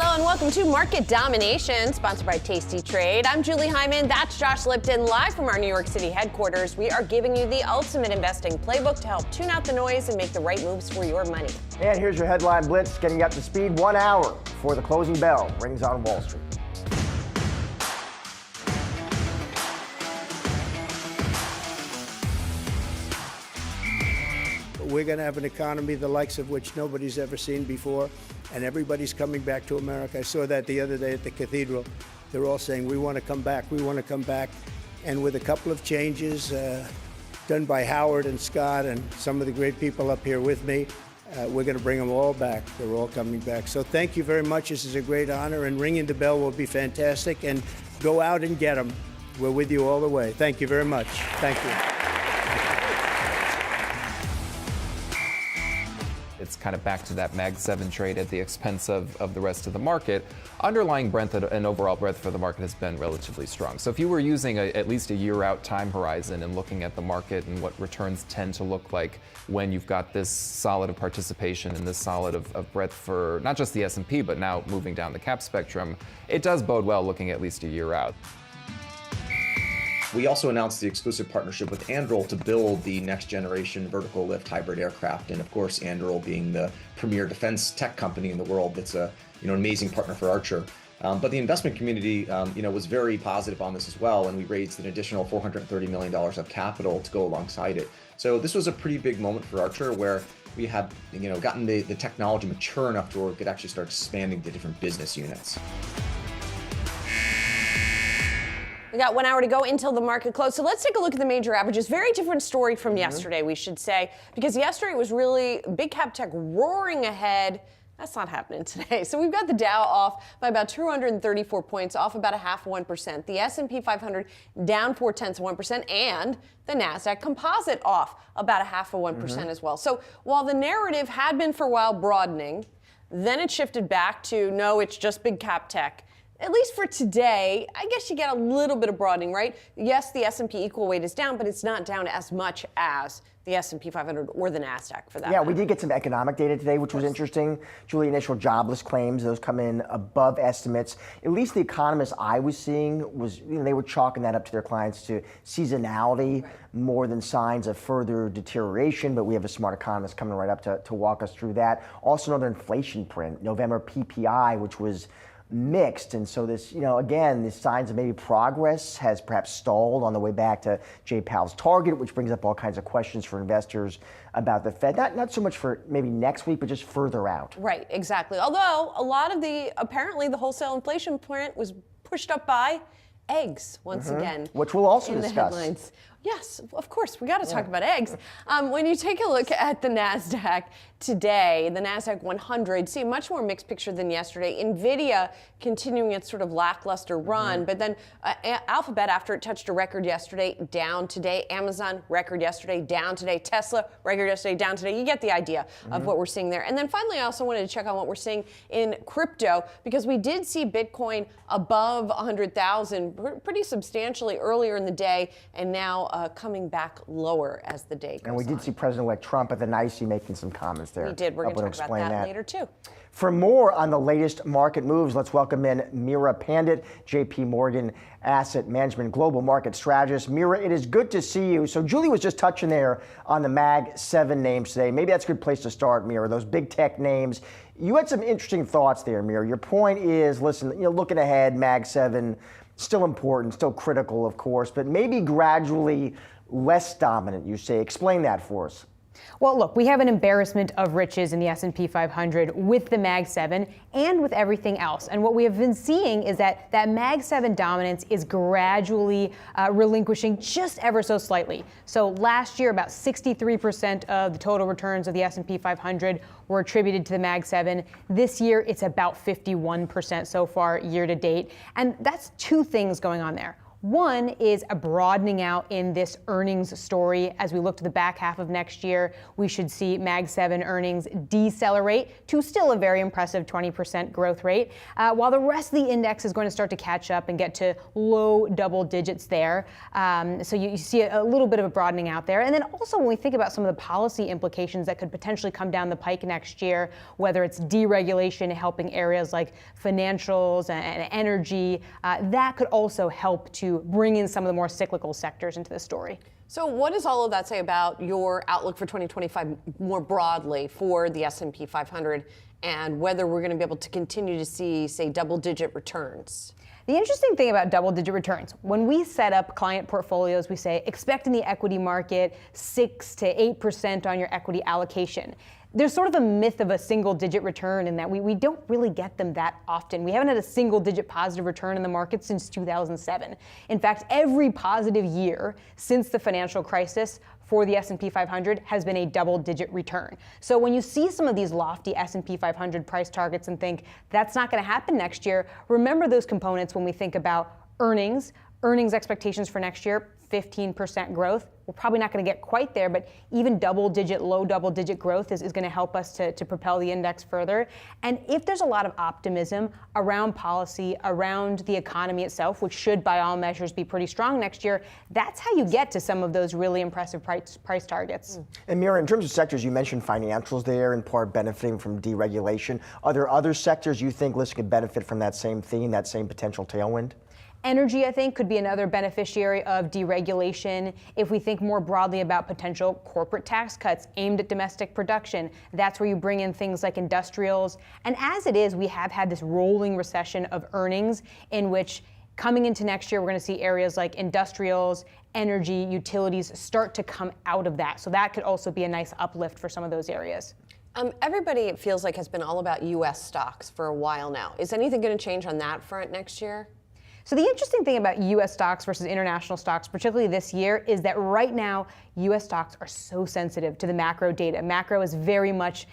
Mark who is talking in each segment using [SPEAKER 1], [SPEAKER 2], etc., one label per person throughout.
[SPEAKER 1] Hello and welcome to Market Domination, sponsored by Tasty Trade. I'm Julie Hyman. That's Josh Lipton, live from our New York City headquarters. We are giving you the ultimate investing playbook to help tune out the noise and make the right moves for your money.
[SPEAKER 2] And here's your headline blitz, getting you up to speed 1 hour before the closing bell rings on Wall Street.
[SPEAKER 3] We're going to have an economy the likes of which nobody's ever seen before, and everybody's coming back to America. I saw that the other day at the cathedral. They're all saying, we want to come back, we want to come back. And with a couple of changes done by Howard and Scott and some of the great people up here with me, we're going to bring them all back. They're all coming back. So thank you very much. This is a great honor, and ringing the bell will be fantastic. And go out and get them. We're with you all the way. Thank you very much. Thank you.
[SPEAKER 4] It's kind of back to that Mag 7 trade at the expense of the rest of the market. Underlying breadth and overall breadth for the market has been relatively strong. So if you were using at least a year out time horizon and looking at the market and what returns tend to look like when you've got this solid of participation and this solid of breadth for not just the S&P, but now moving down the cap spectrum, it does bode well looking at least a year out.
[SPEAKER 5] We also announced the exclusive partnership with Anduril to build the next generation vertical lift hybrid aircraft. And of course, Anduril being the premier defense tech company in the world, that's an amazing partner for Archer. But the investment community, was very positive on this as well. And we raised an additional $430 million of capital to go alongside it. So this was a pretty big moment for Archer where we had, gotten the technology mature enough to where we could actually start expanding to different business units.
[SPEAKER 1] We got 1 hour to go until the market close. So let's take a look at the major averages. Very different story from yesterday, we should say, because yesterday was really big cap tech roaring ahead. That's not happening today. So we've got the Dow off by about 234 points, off about 0.5%. The S&P 500 down 0.4%, and the Nasdaq Composite off about 0.5% as well. So while the narrative had been for a while broadening, then it shifted back to no, it's just big cap tech. At least for today, I guess you get a little bit of broadening, right? Yes, the S&P equal weight is down, but it's not down as much as the S&P 500 or the Nasdaq for that. Yeah,
[SPEAKER 2] we did get some economic data today, which was interesting. Julie, initial jobless claims, those come in above estimates. At least the economists I was seeing was, they were chalking that up to their clients to seasonality more than signs of further deterioration. But we have a smart economist coming right up to walk us through that. Also another inflation print, November PPI, which was mixed. And so this, again, these signs of maybe progress has perhaps stalled on the way back to Jay Powell's target, which brings up all kinds of questions for investors about the Fed. Not so much for maybe next week, but just further out.
[SPEAKER 1] Right, exactly. Although a lot of apparently the wholesale inflation print was pushed up by eggs once again.
[SPEAKER 2] Which we'll also
[SPEAKER 1] in
[SPEAKER 2] discuss.
[SPEAKER 1] The headlines. Yes, of course, we got to talk about eggs. When you take a look at the Nasdaq today, the Nasdaq 100, see a much more mixed picture than yesterday. Nvidia continuing its sort of lackluster run, but then Alphabet, after it touched a record yesterday, down today. Amazon, record yesterday, down today. Tesla, record yesterday, down today. You get the idea of what we're seeing there. And then finally, I also wanted to check on what we're seeing in crypto, because we did see Bitcoin above 100,000 pretty substantially earlier in the day, and now coming back lower as the day goes on.
[SPEAKER 2] And we did see President-elect Trump at the NYSE making some comments there.
[SPEAKER 1] We did. We're going to talk about that later, too.
[SPEAKER 2] For more on the latest market moves, let's welcome in Mira Pandit, JP Morgan Asset Management Global Market Strategist. Mira, it is good to see you. So Julie was just touching there on the Mag 7 names today. Maybe that's a good place to start, Mira, those big tech names. You had some interesting thoughts there, Mira. Your point is, listen, looking ahead, Mag 7, still important, still critical, of course, but maybe gradually less dominant, you say. Explain that for us.
[SPEAKER 6] Well, look, we have an embarrassment of riches in the S&P 500 with the Mag 7 and with everything else. And what we have been seeing is that Mag 7 dominance is gradually relinquishing just ever so slightly. So last year, about 63% of the total returns of the S&P 500 were attributed to the Mag 7. This year, it's about 51% so far year to date. And that's two things going on there. One is a broadening out in this earnings story. As we look to the back half of next year, we should see Mag 7 earnings decelerate to still a very impressive 20% growth rate, while the rest of the index is going to start to catch up and get to low double digits there. So you see a little bit of a broadening out there. And then also when we think about some of the policy implications that could potentially come down the pike next year, whether it's deregulation helping areas like financials and energy, that could also help to bring in some of the more cyclical sectors into the story.
[SPEAKER 1] So what does all of that say about your outlook for 2025 more broadly for the S&P 500 and whether we're going to be able to continue to see, say, double-digit returns?
[SPEAKER 6] The interesting thing about double-digit returns, when we set up client portfolios, we say expect in the equity market 6 to 8% on your equity allocation. There's sort of a myth of a single-digit return in that we don't really get them that often. We haven't had a single-digit positive return in the market since 2007. In fact, every positive year since the financial crisis for the S&P 500 has been a double-digit return. So when you see some of these lofty S&P 500 price targets and think that's not going to happen next year, remember those components when we think about earnings expectations for next year, 15% growth. We're probably not going to get quite there, but even low double-digit growth is going to help us to propel the index further. And if there's a lot of optimism around policy, around the economy itself, which should by all measures be pretty strong next year, that's how you get to some of those really impressive price targets.
[SPEAKER 2] And Mira, in terms of sectors, you mentioned financials there, in part benefiting from deregulation. Are there other sectors you think lists could benefit from that same theme, that same potential tailwind?
[SPEAKER 6] Energy, I think, could be another beneficiary of deregulation. If we think more broadly about potential corporate tax cuts aimed at domestic production, that's where you bring in things like industrials. And as it is, we have had this rolling recession of earnings in which coming into next year, we're going to see areas like industrials, energy, utilities start to come out of that. So that could also be a nice uplift for some of those areas.
[SPEAKER 1] Everybody, it feels like, has been all about U.S. stocks for a while now. Is anything going to change on that front next year?
[SPEAKER 6] So the interesting thing about U.S. stocks versus international stocks, particularly this year, is that right now, U.S. stocks are so sensitive to the macro data. Macro is very much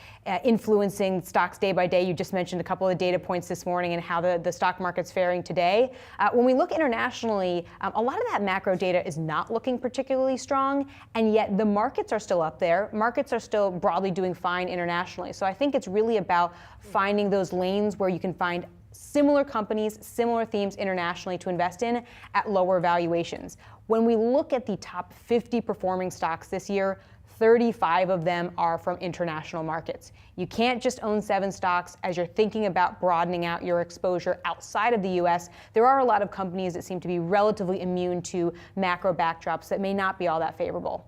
[SPEAKER 6] influencing stocks day by day. You just mentioned a couple of data points this morning and how the stock market's faring today. When we look internationally, a lot of that macro data is not looking particularly strong, and yet the markets are still up there. Markets are still broadly doing fine internationally. So I think it's really about finding those lanes where you can find similar companies, similar themes internationally to invest in at lower valuations. When we look at the top 50 performing stocks this year, 35 of them are from international markets. You can't just own 7 stocks as you're thinking about broadening out your exposure outside of the US. There are a lot of companies that seem to be relatively immune to macro backdrops that may not be all that favorable.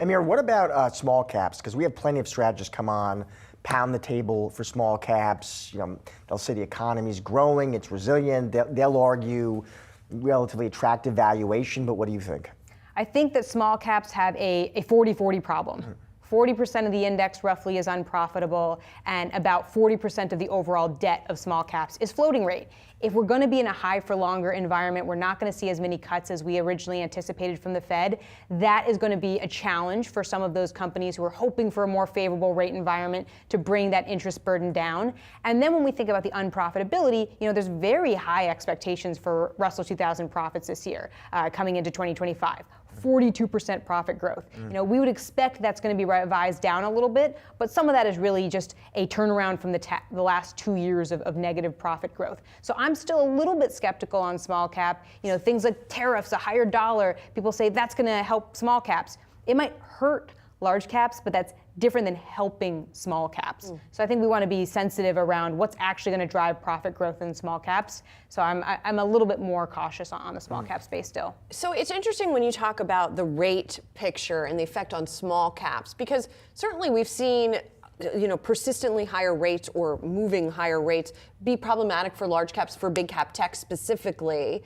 [SPEAKER 2] Amir, what about small caps? Because we have plenty of strategists come on, pound the table for small caps. You know, they'll say the economy's growing, it's resilient. They'll argue relatively attractive valuation, but what do you think?
[SPEAKER 6] I think that small caps have a 40-40 problem. 40% of the index roughly is unprofitable, and about 40% of the overall debt of small caps is floating rate. If we're going to be in a high for longer environment, we're not going to see as many cuts as we originally anticipated from the Fed. That is going to be a challenge for some of those companies who are hoping for a more favorable rate environment to bring that interest burden down. And then when we think about the unprofitability, you know, there's very high expectations for Russell 2000 profits this year coming into 2025. 42% profit growth. You know, we would expect that's going to be revised down a little bit, but some of that is really just a turnaround from the last 2 years of negative profit growth. So I'm still a little bit skeptical on small cap. You know, things like tariffs, a higher dollar, people say that's going to help small caps. It might hurt large caps, but that's different than helping small caps. So I think we want to be sensitive around what's actually going to drive profit growth in small caps. So I'm a little bit more cautious on the small cap space still.
[SPEAKER 1] So it's interesting when you talk about the rate picture and the effect on small caps, because certainly we've seen, you know, persistently higher rates or moving higher rates be problematic for large caps, for big cap tech specifically.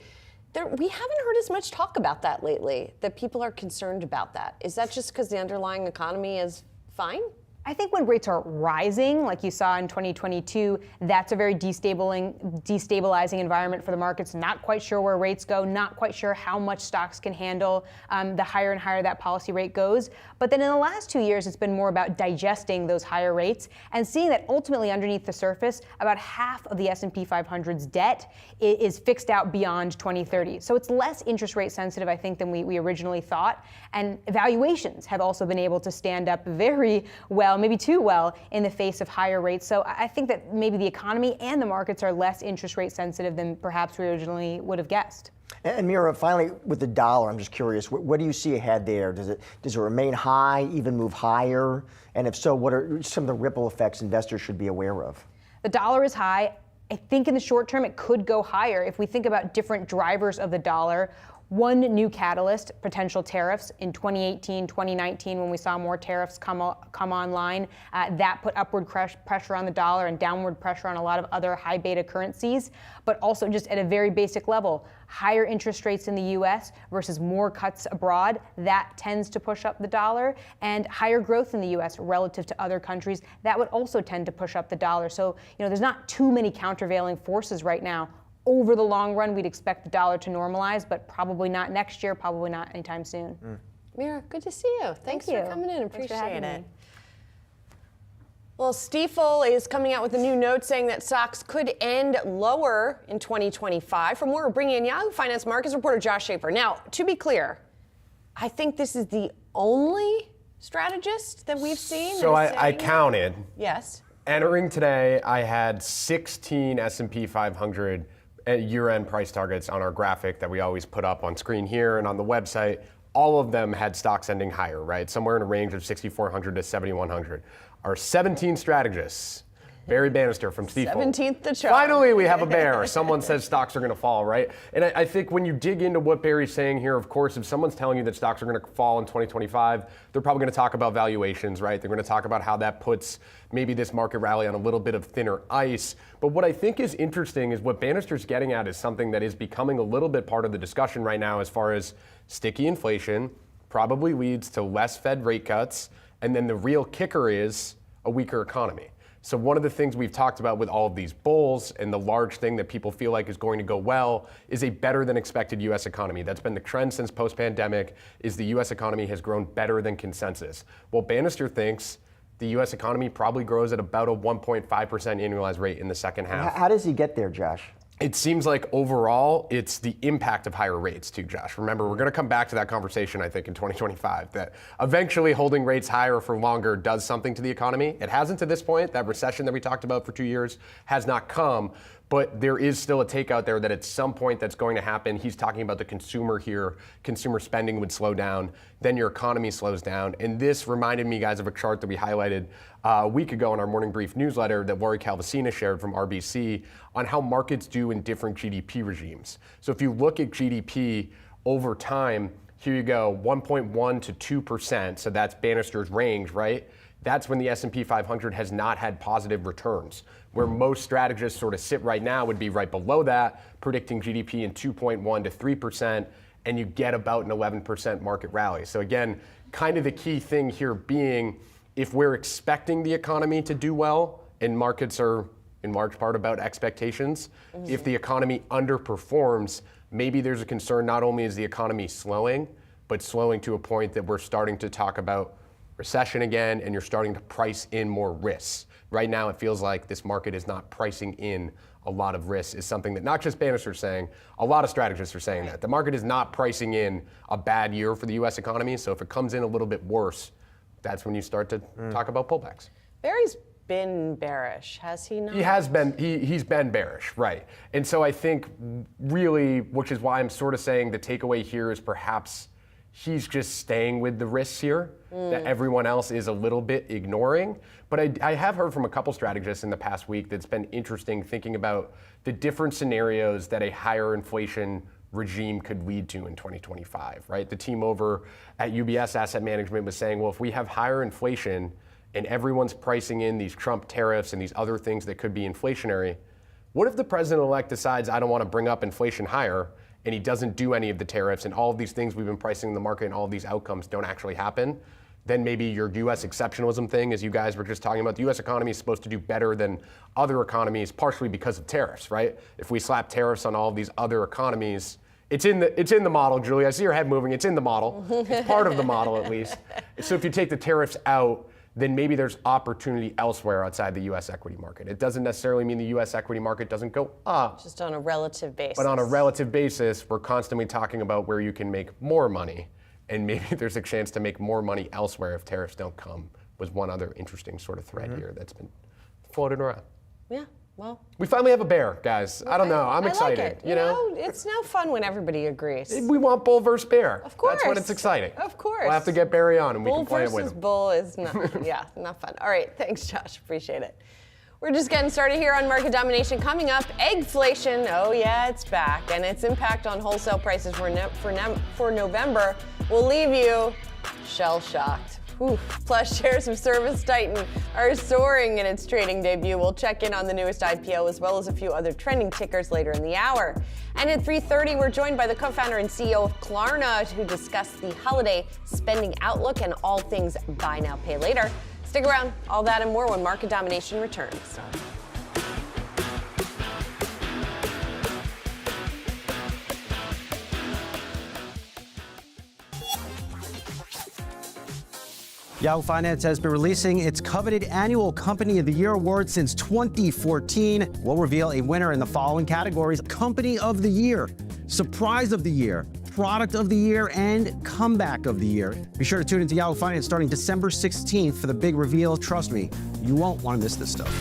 [SPEAKER 1] We haven't heard as much talk about that lately, that people are concerned about that. Is that just because the underlying economy is fine?
[SPEAKER 6] I think when rates are rising, like you saw in 2022, that's a very destabilizing environment for the markets. Not quite sure where rates go, not quite sure how much stocks can handle the higher and higher that policy rate goes. But then in the last 2 years, it's been more about digesting those higher rates and seeing that ultimately underneath the surface, about half of the S&P 500's debt is fixed out beyond 2030. So it's less interest rate sensitive, I think, than we originally thought. And valuations have also been able to stand up very well, maybe too well, in the face of higher rates. So I think that maybe the economy and the markets are less interest rate sensitive than perhaps we originally would have guessed.
[SPEAKER 2] And Mira, finally, with the dollar, I'm just curious, what do you see ahead there? Does it remain high, even move higher? And if so, what are some of the ripple effects investors should be aware of?
[SPEAKER 6] The dollar is high. I think in the short term, it could go higher. If we think about different drivers of the dollar, one new catalyst, potential tariffs in 2018, 2019, when we saw more tariffs come online, that put upward pressure on the dollar and downward pressure on a lot of other high beta currencies. But also just at a very basic level, higher interest rates in the US versus more cuts abroad, that tends to push up the dollar. And higher growth in the US relative to other countries, that would also tend to push up the dollar. So, there's not too many countervailing forces right now. Over the long run, we'd expect the dollar to normalize, but probably not next year, probably not anytime soon.
[SPEAKER 1] Mira, good to see you. Thanks for coming in. Appreciate it.
[SPEAKER 6] Me.
[SPEAKER 1] Well, Stifel is coming out with a new note saying that stocks could end lower in 2025. For more, we're bringing in Yahoo Finance Markets reporter Josh Schaefer. Now, to be clear, I think this is the only strategist that we've seen.
[SPEAKER 7] So I counted.
[SPEAKER 1] Yes.
[SPEAKER 7] Entering today, I had 16 S&P 500 year-end price targets on our graphic that we always put up on screen here and on the website. All of them had stocks ending higher, right? Somewhere in a range of 6,400 to 7,100. Our 17 strategists, Barry Bannister from Stifel.
[SPEAKER 1] 17th to chart.
[SPEAKER 7] Finally, we have a bear. Someone says stocks are going to fall, right? And I think when you dig into what Barry's saying here, of course, if someone's telling you that stocks are going to fall in 2025, they're probably going to talk about valuations, right? They're going to talk about how that puts maybe this market rally on a little bit of thinner ice. But what I think is interesting is what Bannister's getting at is something that is becoming a little bit part of the discussion right now as far as sticky inflation probably leads to less Fed rate cuts. And then the real kicker is a weaker economy. So one of the things we've talked about with all of these bulls and the large thing that people feel like is going to go well is a better than expected U.S. economy. That's been the trend since post-pandemic, is the U.S. economy has grown better than consensus. Well, Bannister thinks the U.S. economy probably grows at about a 1.5% annualized rate in the second half.
[SPEAKER 2] How does he get there, Josh?
[SPEAKER 7] It seems like overall, it's the impact of higher rates too, Josh. Remember, we're going to come back to that conversation, I think, in 2025, that eventually holding rates higher for longer does something to the economy. It hasn't to this point. That recession that we talked about for 2 years has not come, but there is still a take out there that at some point that's going to happen. He's talking about the consumer here. Consumer spending would slow down. Then your economy slows down. And this reminded me, guys, of a chart that we highlighted a week ago in our Morning Brief newsletter that Lori Calvasina shared from RBC on how markets do in different GDP regimes. So if you look at GDP over time, here you go, 1.1 to 2%. So that's Bannister's range, right? That's when the S&P 500 has not had positive returns. Where most strategists sort of sit right now would be right below that, predicting GDP in 2.1 to 3%, and you get about an 11% market rally. So again, kind of the key thing here being, if we're expecting the economy to do well, and markets are in large part about expectations, if the economy underperforms, maybe there's a concern not only is the economy slowing, but slowing to a point that we're starting to talk about recession again, and you're starting to price in more risks. Right now, it feels like this market is not pricing in a lot of risks, is something that not just Bannister's saying, a lot of strategists are saying that. The market is not pricing in a bad year for the U.S. economy, so if it comes in a little bit worse, that's when you start to talk about pullbacks.
[SPEAKER 1] Barry's been bearish, has he not?
[SPEAKER 7] He has been, he's been bearish, right. And so I think really, which is why I'm sort of saying the takeaway here is perhaps he's just staying with the risks here that everyone else is a little bit ignoring. But I have heard from a couple strategists in the past week that's been interesting thinking about the different scenarios that a higher inflation regime could lead to in 2025, right? The team over at UBS Asset Management was saying, well, if we have higher inflation and everyone's pricing in these Trump tariffs and these other things that could be inflationary, what if the president-elect decides, I don't want to bring up inflation higher, and he doesn't do any of the tariffs, and all of these things we've been pricing in the market and all of these outcomes don't actually happen? then maybe your U.S. exceptionalism thing, as you guys were just talking about. The U.S. economy is supposed to do better than other economies, partially because of tariffs, right? If we slap tariffs on all of these other economies, it's in the model, Julie. I see your head moving. It's in the model. It's part of the model, at least. So if you take the tariffs out, then maybe there's opportunity elsewhere outside the U.S. equity market. It doesn't necessarily mean the U.S. equity market doesn't go up.
[SPEAKER 1] Just on a relative basis.
[SPEAKER 7] But on a relative basis, we're constantly talking about where you can make more money. And maybe there's a chance to make more money elsewhere if tariffs don't come, was one other interesting sort of thread here that's been floated around.
[SPEAKER 1] Yeah, well.
[SPEAKER 7] We finally have a bear, guys. I don't know. I'm excited.
[SPEAKER 1] I like it.
[SPEAKER 7] You know?
[SPEAKER 1] It's now fun when everybody agrees.
[SPEAKER 7] We want bull versus bear.
[SPEAKER 1] Of course.
[SPEAKER 7] That's when it's exciting.
[SPEAKER 1] Of course.
[SPEAKER 7] We'll have to get Barry on and we can play it with
[SPEAKER 1] Bull versus
[SPEAKER 7] him.
[SPEAKER 1] bull is not, not fun. All right, thanks, Josh. Appreciate it. We're just getting started here on Market Domination. Coming up, eggflation. Oh yeah, it's back, and its impact on wholesale prices for November will leave you shell-shocked. Plus, shares of Service Titan are soaring in its trading debut. We'll check in on the newest IPO as well as a few other trending tickers later in the hour. And at 3:30, we're joined by the co-founder and CEO of Klarna to discuss the holiday spending outlook and all things buy now, pay later. Stick around, all that and more when Market Domination returns.
[SPEAKER 8] Yahoo Finance has been releasing its coveted annual Company of the Year award since 2014. We'll reveal a winner in the following categories: Company of the Year, Surprise of the Year, Product of the Year, and Comeback of the Year. Be sure to tune into Yahoo Finance starting December 16th for the big reveal. Trust me, you won't want to miss this stuff.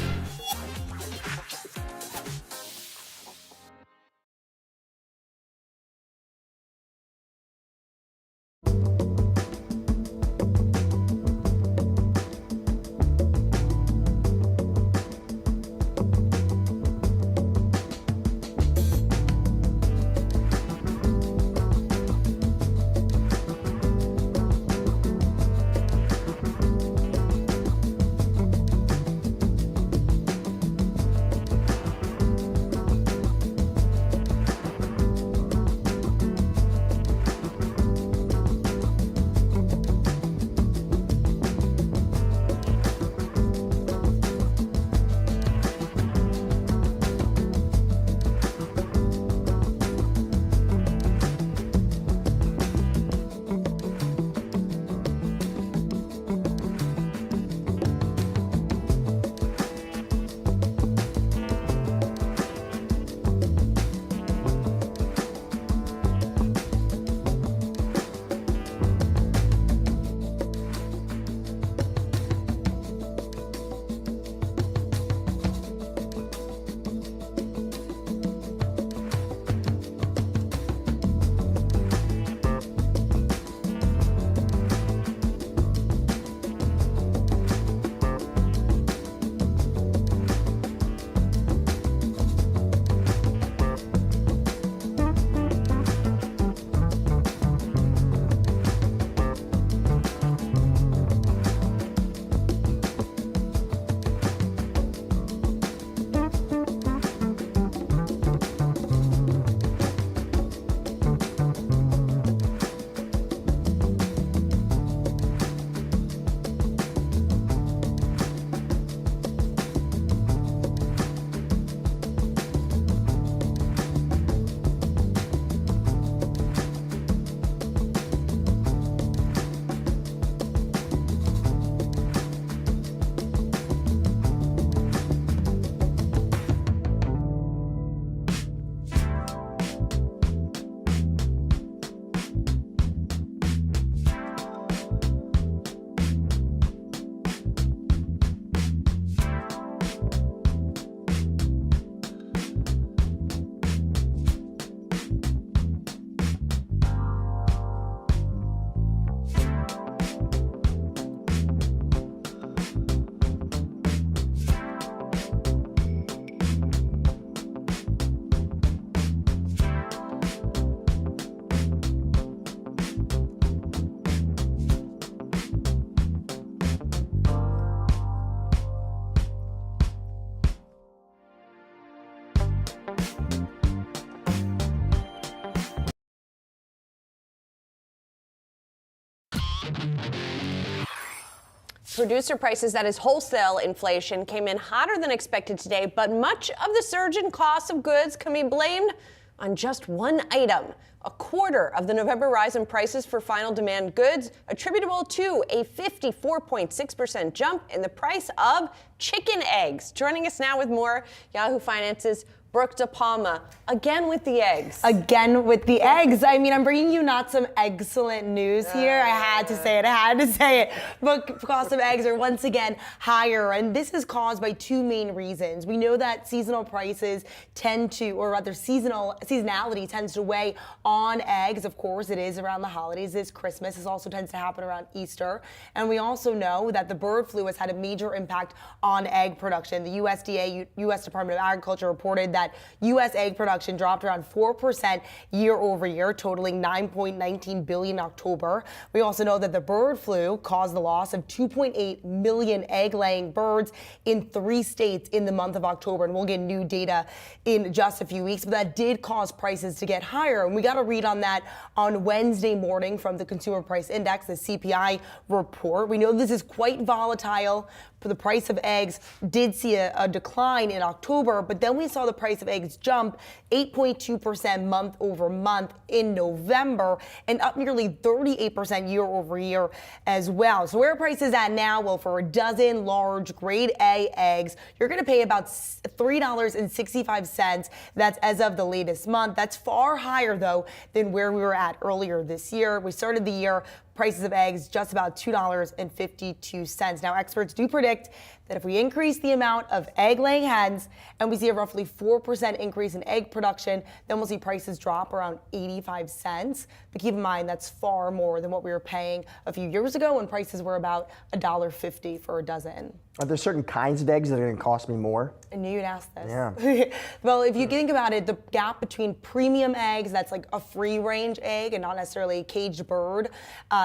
[SPEAKER 1] Producer prices, that is wholesale inflation, came in hotter than expected today, but much of the surge in costs of goods can be blamed on just one item. A quarter of the November rise in prices for final demand goods attributable to a 54.6% jump in the price of chicken eggs. Joining us now with more, Yahoo Finance's Brooke De Palma, again with the eggs.
[SPEAKER 9] Again with the eggs. I mean, I'm bringing you not some excellent news here. I had to say it. But cost of eggs are once again higher, and this is caused by two main reasons. We know that seasonal prices tend to, or rather seasonality tends to weigh on eggs. Of course, it is around the holidays. It's Christmas. This also tends to happen around Easter. And we also know that the bird flu has had a major impact on egg production. The USDA, U.S. Department of Agriculture, reported that U.S. egg production dropped around 4% year over year, totaling 9.19 billion in October. We also know that the bird flu caused the loss of 2.8 million egg-laying birds in 3 states in the month of October, and we'll get new data in just a few weeks, but that did cause prices to get higher, and we got a read on that on Wednesday morning from the Consumer Price Index, the CPI report. We know this is quite volatile. The price of eggs did see a decline in October, but then we saw the price of eggs jump 8.2% month over month in November and up nearly 38% year over year as well. So where are prices at now? Well, for a dozen large grade A eggs, you're going to pay about $3.65. That's as of the latest month. That's far higher, though, than where we were at earlier this year. We started the year prices of eggs just about $2.52. Now, experts do predict that if we increase the amount of egg-laying hens and we see a roughly 4% increase in egg production, then we'll see prices drop around 85 cents. But keep in mind, that's far more than what we were paying a few years ago when prices were about $1.50 for a dozen.
[SPEAKER 2] Are there certain kinds of eggs that are going to cost me more?
[SPEAKER 9] I knew you'd ask this.
[SPEAKER 2] Yeah.
[SPEAKER 9] Well, if you think about it, the gap between premium eggs, that's like a free-range egg and not necessarily a caged bird,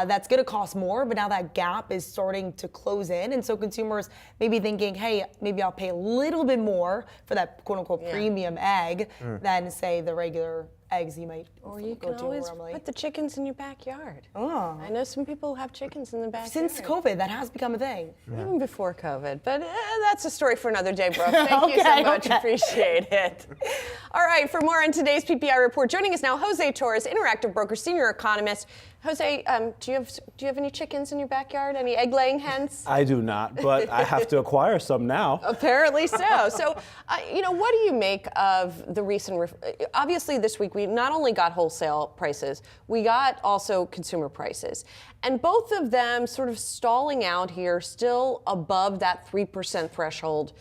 [SPEAKER 9] that's going to cost more, but now that gap is starting to close in, and so consumers may be thinking, hey, maybe I'll pay a little bit more for that quote-unquote premium egg than, say, the regular eggs you might
[SPEAKER 1] Or you
[SPEAKER 9] go
[SPEAKER 1] can
[SPEAKER 9] to
[SPEAKER 1] always
[SPEAKER 9] normally.
[SPEAKER 1] put the chickens in your backyard.
[SPEAKER 9] Oh.
[SPEAKER 1] I know some people who have chickens in the backyard.
[SPEAKER 9] Since COVID, that has become a thing.
[SPEAKER 1] Even before COVID, but that's a story for another day, Brooke. Thank you so much. Appreciate it. All right, for more on today's PPI report, joining us now, Jose Torres, Interactive Broker Senior Economist. Jose, do you have any chickens in your backyard? Any egg-laying hens?
[SPEAKER 10] I do not, but I have to acquire some now.
[SPEAKER 1] Apparently so. So, what do you make of the recent? Obviously, this week we not only got wholesale prices, we got also consumer prices, and both of them sort of stalling out here, still above that 3% threshold,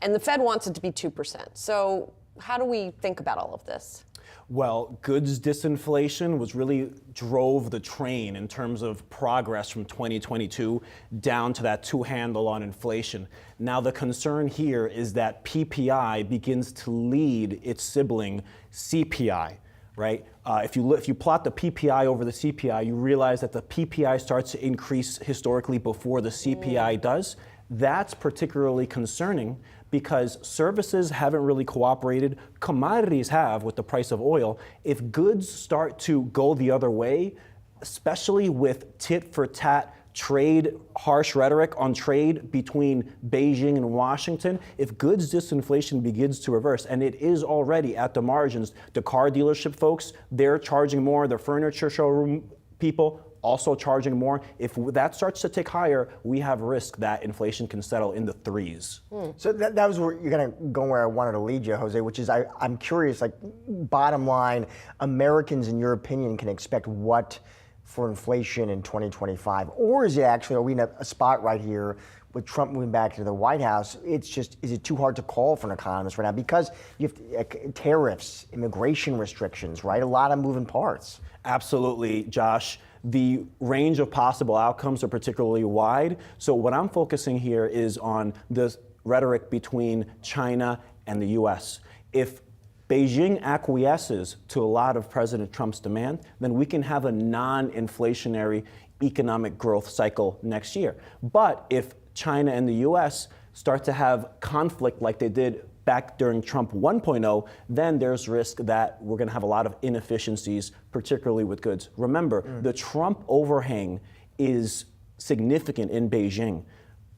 [SPEAKER 1] and the Fed wants it to be 2%. So, how do we think about all of this?
[SPEAKER 10] Well, goods disinflation was really drove the train in terms of progress from 2022 down to that 2-handle on inflation. Now, the concern here is that PPI begins to lead its sibling CPI, right? If you plot the PPI over the CPI, you realize that the PPI starts to increase historically before the CPI does. That's particularly concerning because services haven't really cooperated. Commodities have with the price of oil. If goods start to go the other way, especially with tit-for-tat trade, harsh rhetoric on trade between Beijing and Washington, if goods disinflation begins to reverse, and it is already at the margins, the car dealership folks, they're charging more, the furniture showroom people, also charging more. If that starts to tick higher, we have risk that inflation can settle in the 3s.
[SPEAKER 2] So that was where you're going to go where I wanted to lead you, Jose, which is I'm curious, like, bottom line, Americans, in your opinion, can expect what for inflation in 2025? Or is it actually, are we in a spot right here with Trump moving back to the White House? It's just, is it too hard to call for an economist right now? Because you have tariffs, immigration restrictions, right? A lot of moving parts.
[SPEAKER 10] Absolutely, Josh. The range of possible outcomes are particularly wide. So what I'm focusing here is on the rhetoric between China and the US. If Beijing acquiesces to a lot of President Trump's demand, then we can have a non-inflationary economic growth cycle next year. But if China and the US start to have conflict like they did back during Trump 1.0, then there's risk that we're going to have a lot of inefficiencies, particularly with goods. Remember, the Trump overhang is significant in Beijing.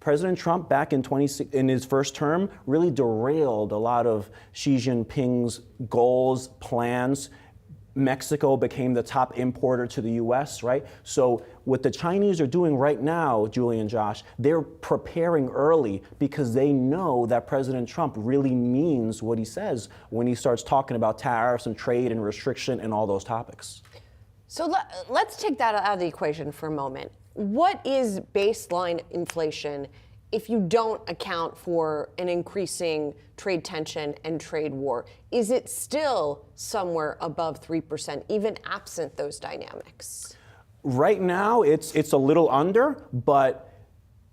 [SPEAKER 10] President Trump, back in his first term, really derailed a lot of Xi Jinping's goals, plans. Mexico became the top importer to the US, right? So what the Chinese are doing right now, Julie and Josh, they're preparing early because they know that President Trump really means what he says when he starts talking about tariffs and trade and restriction and all those topics.
[SPEAKER 1] So let's take that out of the equation for a moment. What is baseline inflation if you don't account for an increasing trade tension and trade war? Is it still somewhere above 3%, even absent those dynamics?
[SPEAKER 10] Right now, it's a little under, but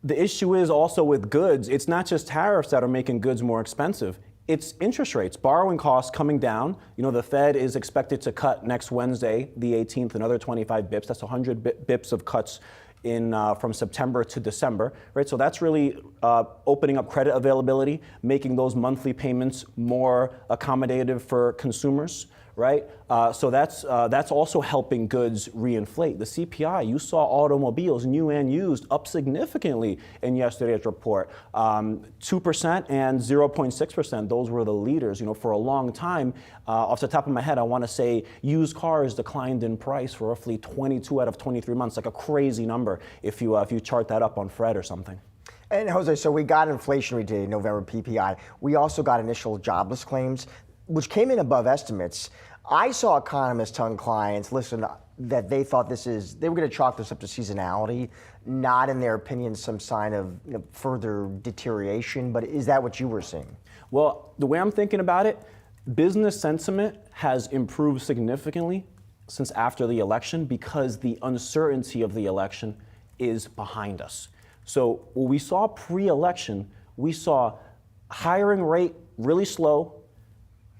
[SPEAKER 10] the issue is also with goods. It's not just tariffs that are making goods more expensive. It's interest rates, borrowing costs coming down. You know, the Fed is expected to cut next Wednesday, the 18th, another 25 bips. That's 100 bips of cuts from September to December, right? So that's really opening up credit availability, making those monthly payments more accommodative for consumers, right? So that's also helping goods reinflate. The CPI, you saw automobiles, new and used, up significantly in yesterday's report. 2% and 0.6%, those were the leaders. You know, for a long time, off the top of my head, I want to say used cars declined in price for roughly 22 out of 23 months, like a crazy number if you chart that up on Fred or something.
[SPEAKER 2] And Jose, so we got inflation read today, November PPI. We also got initial jobless claims, which came in above estimates. I saw economists telling clients, listen, that they thought they were going to chalk this up to seasonality, not in their opinion some sign of further deterioration. But is that what you were seeing?
[SPEAKER 10] Well, the way I'm thinking about it, business sentiment has improved significantly since after the election because the uncertainty of the election is behind us. So what we saw pre-election, we saw hiring rate really slow,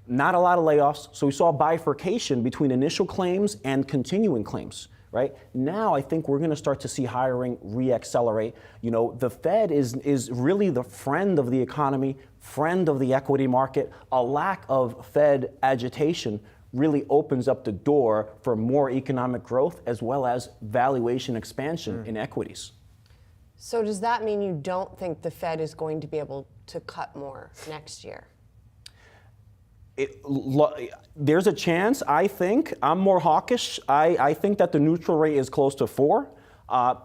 [SPEAKER 10] not a lot of layoffs. So we saw a bifurcation between initial claims and continuing claims, right? Now I think we're going to start to see hiring reaccelerate. You know, the Fed is really the friend of the economy, friend of the equity market. A lack of Fed agitation really opens up the door for more economic growth as well as valuation expansion in equities.
[SPEAKER 1] So does that mean you don't think the Fed is going to be able to cut more next year?
[SPEAKER 10] There's a chance, I think. I'm more hawkish. I think that the neutral rate is close to 4.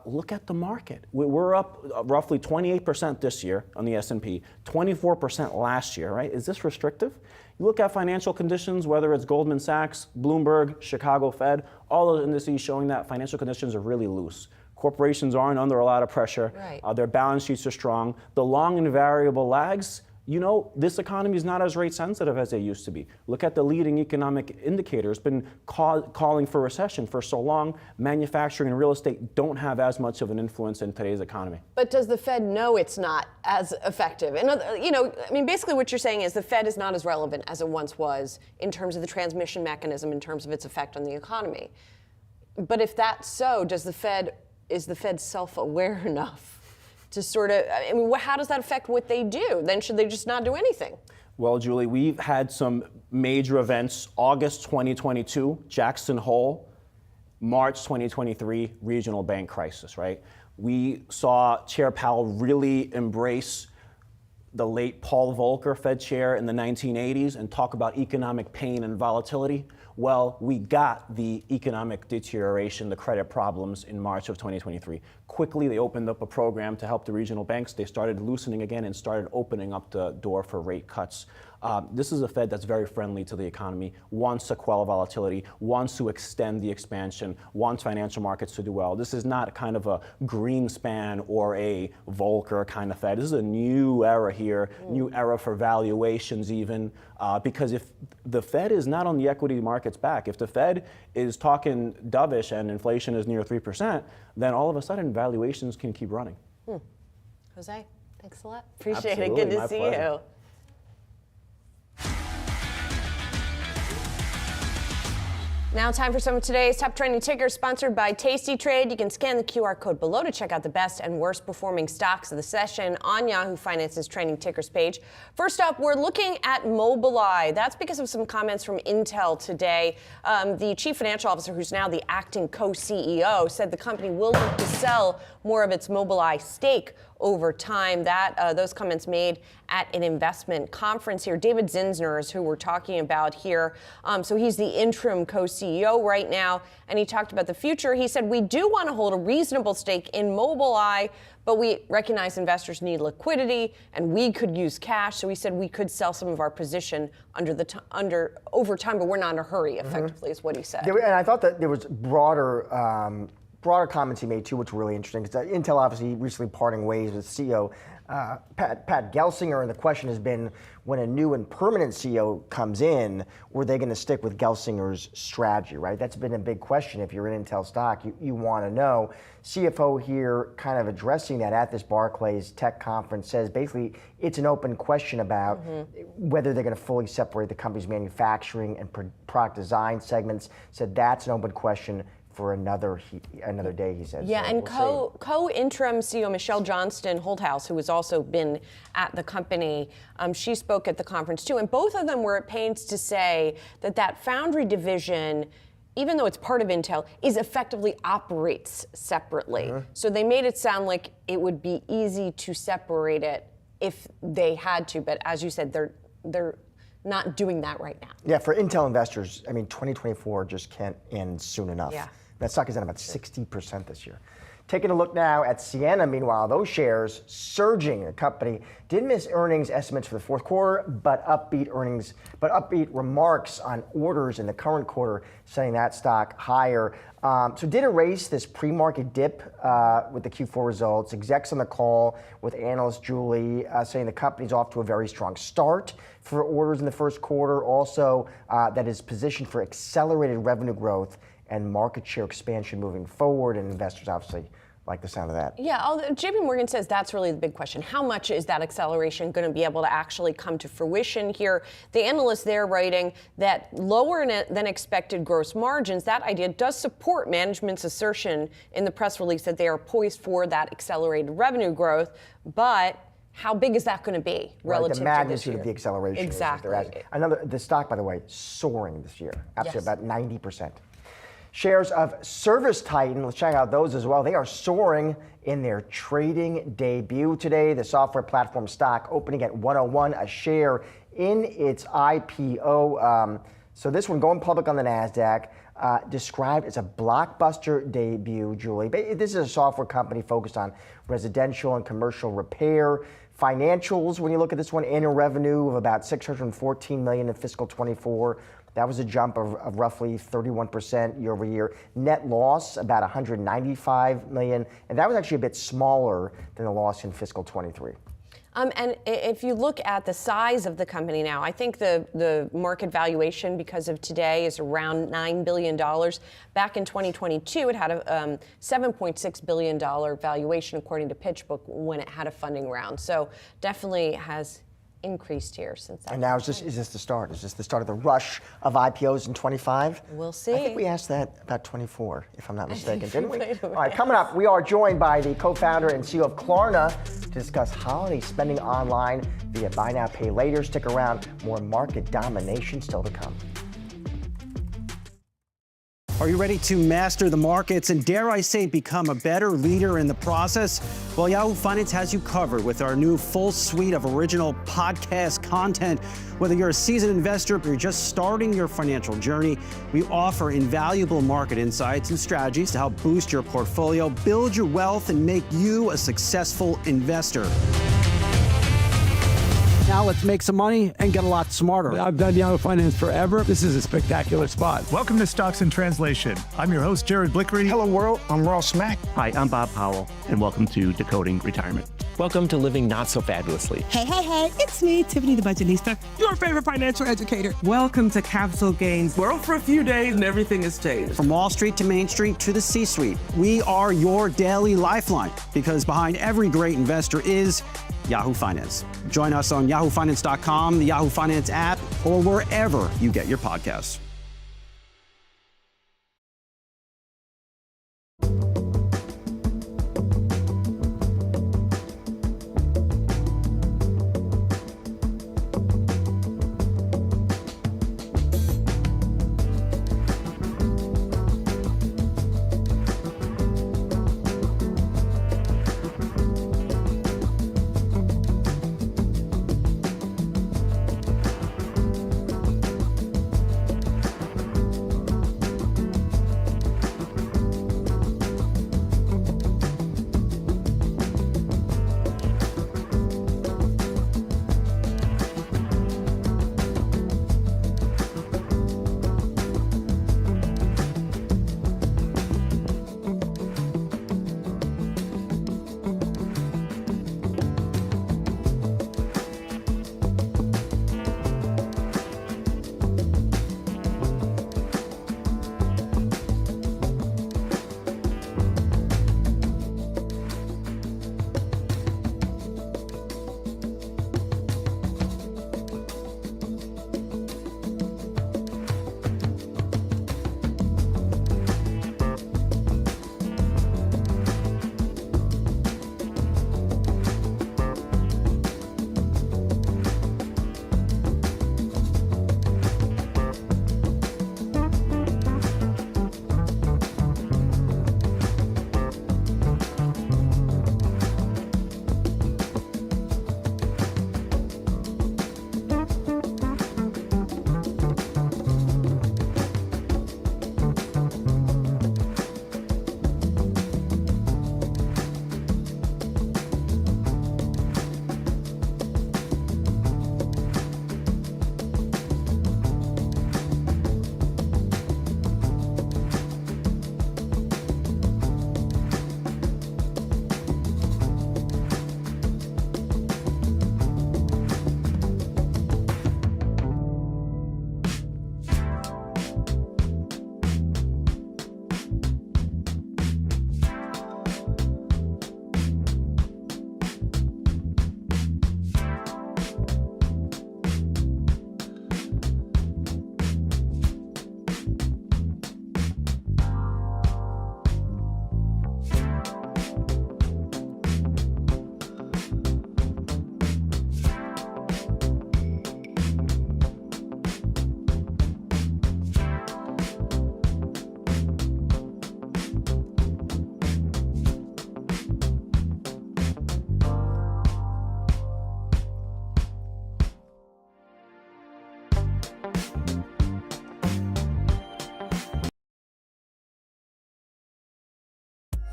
[SPEAKER 10] Look at the market. We're up roughly 28% this year on the S&P, 24% last year, right? Is this restrictive? You look at financial conditions, whether it's Goldman Sachs, Bloomberg, Chicago Fed, all those indices showing that financial conditions are really loose. Corporations aren't under a lot of pressure.
[SPEAKER 1] Right.
[SPEAKER 10] Their balance sheets are strong. The long and variable lags, you know, this economy is not as rate sensitive as they used to be. Look at the leading economic indicators. Been calling for recession for so long. Manufacturing and real estate don't have as much of an influence in today's economy.
[SPEAKER 1] But does the Fed know it's not as effective? And, you know, I mean, basically what you're saying is the Fed is not as relevant as it once was in terms of the transmission mechanism, in terms of its effect on the economy. But if that's so, is the Fed self-aware enough to sort of, I mean, how does that affect what they do? Then should they just not do anything?
[SPEAKER 10] Well, Julie, we've had some major events. August 2022, Jackson Hole. March 2023, regional bank crisis, right? We saw Chair Powell really embrace the late Paul Volcker, Fed chair in the 1980s, and talk about economic pain and volatility. Well, we got the economic deterioration, the credit problems in March of 2023. Quickly, they opened up a program to help the regional banks. They started loosening again and started opening up the door for rate cuts. This is a Fed that's very friendly to the economy, wants to quell volatility, wants to extend the expansion, wants financial markets to do well. This is not kind of a Greenspan or a Volcker kind of Fed. This is a new era here, new era for valuations even, because if the Fed is not on the equity market's back, if the Fed is talking dovish and inflation is near 3%, then all of a sudden valuations can keep running.
[SPEAKER 1] Jose, thanks a lot. Appreciate
[SPEAKER 10] Absolutely,
[SPEAKER 1] it. Good to
[SPEAKER 10] my
[SPEAKER 1] see
[SPEAKER 10] pleasure.
[SPEAKER 1] you. Now time for some of today's top trending tickers, sponsored by Tasty Trade. You can scan the QR code below to check out the best and worst performing stocks of the session on Yahoo Finance's trending tickers page. First up, we're looking at Mobileye. That's because of some comments from Intel today. The chief financial officer, who's now the acting co-CEO, said the company will look to sell more of its Mobileye stake over time. Those comments made at an investment conference here. David Zinsner is who we're talking about here. So he's the interim co-CEO right now, and he talked about the future. He said, we do want to hold a reasonable stake in Mobileye, but we recognize investors need liquidity, and we could use cash. So he said we could sell some of our position over time, but we're not in a hurry, effectively, is what he said.
[SPEAKER 2] And I thought that there was broader comments he made too, which were really interesting. Because Intel obviously recently parting ways with CEO Pat Gelsinger, and the question has been, when a new and permanent CEO comes in, were they going to stick with Gelsinger's strategy, right? That's been a big question. If you're in Intel stock, you want to know. CFO here kind of addressing that at this Barclays tech conference says basically it's an open question about whether they're going to fully separate the company's manufacturing and product design segments. Said that's an open question for another day, he said.
[SPEAKER 1] Yeah,
[SPEAKER 2] so
[SPEAKER 1] and
[SPEAKER 2] we'll
[SPEAKER 1] co-interim CEO Michelle Johnston Holthouse, who has also been at the company, she spoke at the conference too, and both of them were at pains to say that foundry division, even though it's part of Intel, effectively operates separately. So they made it sound like it would be easy to separate it if they had to, but as you said, they're not doing that right now.
[SPEAKER 2] Yeah, for Intel investors, I mean, 2024 just can't end soon enough.
[SPEAKER 1] Yeah.
[SPEAKER 2] That stock is down about 60% this year. Taking a look now at Ciena, meanwhile, those shares surging. The company did miss earnings estimates for the fourth quarter, but upbeat remarks on orders in the current quarter, setting that stock higher. So did erase this pre-market dip with the Q4 results. Execs on the call with analyst Julie saying the company's off to a very strong start for orders in the first quarter. Also, that is positioned for accelerated revenue growth and market share expansion moving forward, and investors obviously like the sound of that. Yeah,
[SPEAKER 1] JP Morgan says that's really the big question. How much is that acceleration going to be able to actually come to fruition here? The analyst there writing that lower than expected gross margins, that idea does support management's assertion in the press release that they are poised for that accelerated revenue growth, but how big is that going to be relative
[SPEAKER 2] the magnitude
[SPEAKER 1] to this year?
[SPEAKER 2] of the acceleration.
[SPEAKER 1] Exactly.
[SPEAKER 2] The stock, by the way, soaring this year, absolutely about 90%. Shares of Service Titan, let's check out those as well. They are soaring in their trading debut today. The software platform stock opening at 101 a share in its IPO. So this one going public on the Nasdaq, described as a blockbuster debut, Julie. This is a software company focused on residential and commercial repair. Financials, when you look at this one, annual revenue of about $614 million in fiscal 24. That was a jump of roughly 31% year over year. Net loss about $195 million, and that was actually a bit smaller than the loss in fiscal 23.
[SPEAKER 1] And if you look at the size of the company now, I think the market valuation because of today is around $9 billion. Back in 2022, it had a $7.6 billion valuation according to PitchBook when it had a funding round. So definitely has increased here since that.
[SPEAKER 2] And now is this the start? Is this the start of the rush of IPOs in 25?
[SPEAKER 1] We'll see.
[SPEAKER 2] I think we asked that about 24, if I'm not mistaken, didn't we? All right, coming up, we are joined by the co-founder and CEO of Klarna to discuss holiday spending online via buy now, pay later. Stick around, more market domination still to come.
[SPEAKER 8] Are you ready to master the markets and, dare I say, become a better leader in the process? Well, Yahoo Finance has you covered with our new full suite of original podcast content. Whether you're a seasoned investor or you're just starting your financial journey, we offer invaluable market insights and strategies to help boost your portfolio, build your wealth, and make you a successful investor. Now let's make some money and get a lot smarter.
[SPEAKER 11] I've done Yahoo Finance forever. This is a spectacular spot.
[SPEAKER 12] Welcome to Stocks in Translation. I'm your host, Jared Blickery.
[SPEAKER 13] Hello, world. I'm Ross Mack.
[SPEAKER 14] Hi, I'm Bob Powell, and welcome to Decoding Retirement. Welcome to Living Not So Fabulously.
[SPEAKER 15] Hey, it's me, Tiffany the Budgetista, your favorite financial educator. Welcome to Capital Gains. We're on for a few days and everything has changed.
[SPEAKER 8] From Wall Street to Main Street to the C-suite, we are your daily lifeline because behind every great investor is Yahoo Finance. Join us on yahoofinance.com, the Yahoo Finance app, or wherever you get your podcasts.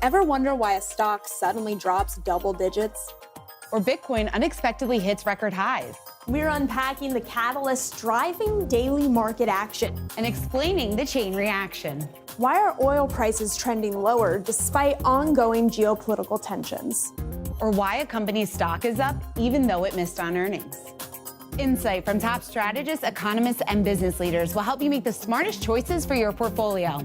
[SPEAKER 13] Ever wonder why a stock suddenly drops double digits?
[SPEAKER 6] Or Bitcoin unexpectedly hits record highs.
[SPEAKER 13] We're unpacking the catalysts driving daily market action
[SPEAKER 6] and explaining the chain reaction.
[SPEAKER 13] Why are oil prices trending lower despite ongoing geopolitical tensions?
[SPEAKER 6] Or why a company's stock is up even though it missed on earnings. Insight from top strategists, economists, and business leaders will help you make the smartest choices for your portfolio.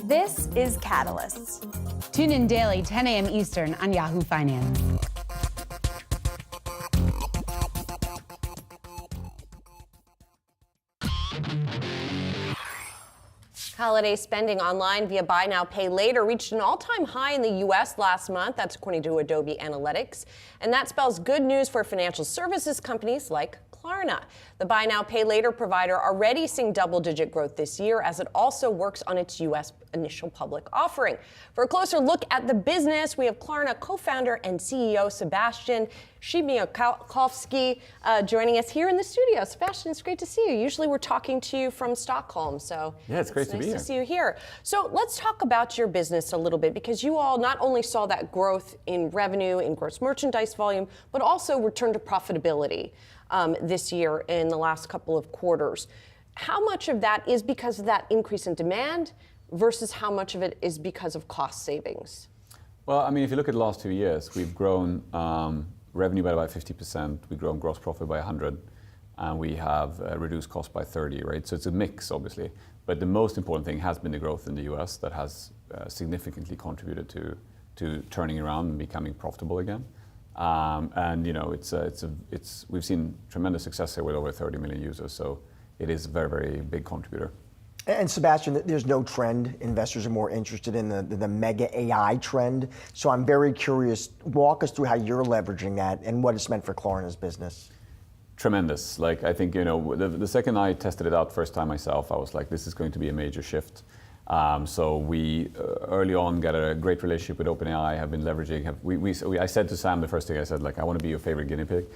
[SPEAKER 13] This is Catalysts.
[SPEAKER 6] Tune in daily, 10 a.m. Eastern on Yahoo Finance.
[SPEAKER 1] Holiday spending online via buy now, pay later reached an all-time high in the U.S. last month. That's according to Adobe Analytics. And that spells good news for financial services companies like Klarna. The buy now, pay later provider already seeing double-digit growth this year as it also works on its U.S. initial public offering. For a closer look at the business, we have Klarna co-founder and CEO Sebastian Szymiakowski joining us here in the studio. Sebastian, it's great to see you. Usually we're talking to you from Stockholm, so
[SPEAKER 16] yeah, it's great to be here.
[SPEAKER 1] Nice to see you here. So let's talk about your business a little bit, because you all not only saw that growth in revenue, in gross merchandise volume, but also return to profitability this year in the last couple of quarters. How much of that is because of that increase in demand versus how much of it is because of cost savings?
[SPEAKER 16] Well, I mean, if you look at the last 2 years, we've grown revenue by about 50%, we've grown gross profit by 100%, and we have reduced cost by 30%, right? So it's a mix, obviously. But the most important thing has been the growth in the US that has significantly contributed to turning around and becoming profitable again. And you know, we've seen tremendous success here with over 30 million users, so it is a very, very big contributor.
[SPEAKER 2] And Sebastian, there's no trend. Investors are more interested in the mega AI trend. So I'm very curious, walk us through how you're leveraging that and what it's meant for Klarna's business.
[SPEAKER 16] Tremendous. Like, I think, you know, the second I tested it out first time myself, I was like, this is going to be a major shift. So we early on got a great relationship with OpenAI, have been leveraging. I said to Sam the first thing, I said, like, I want to be your favorite guinea pig.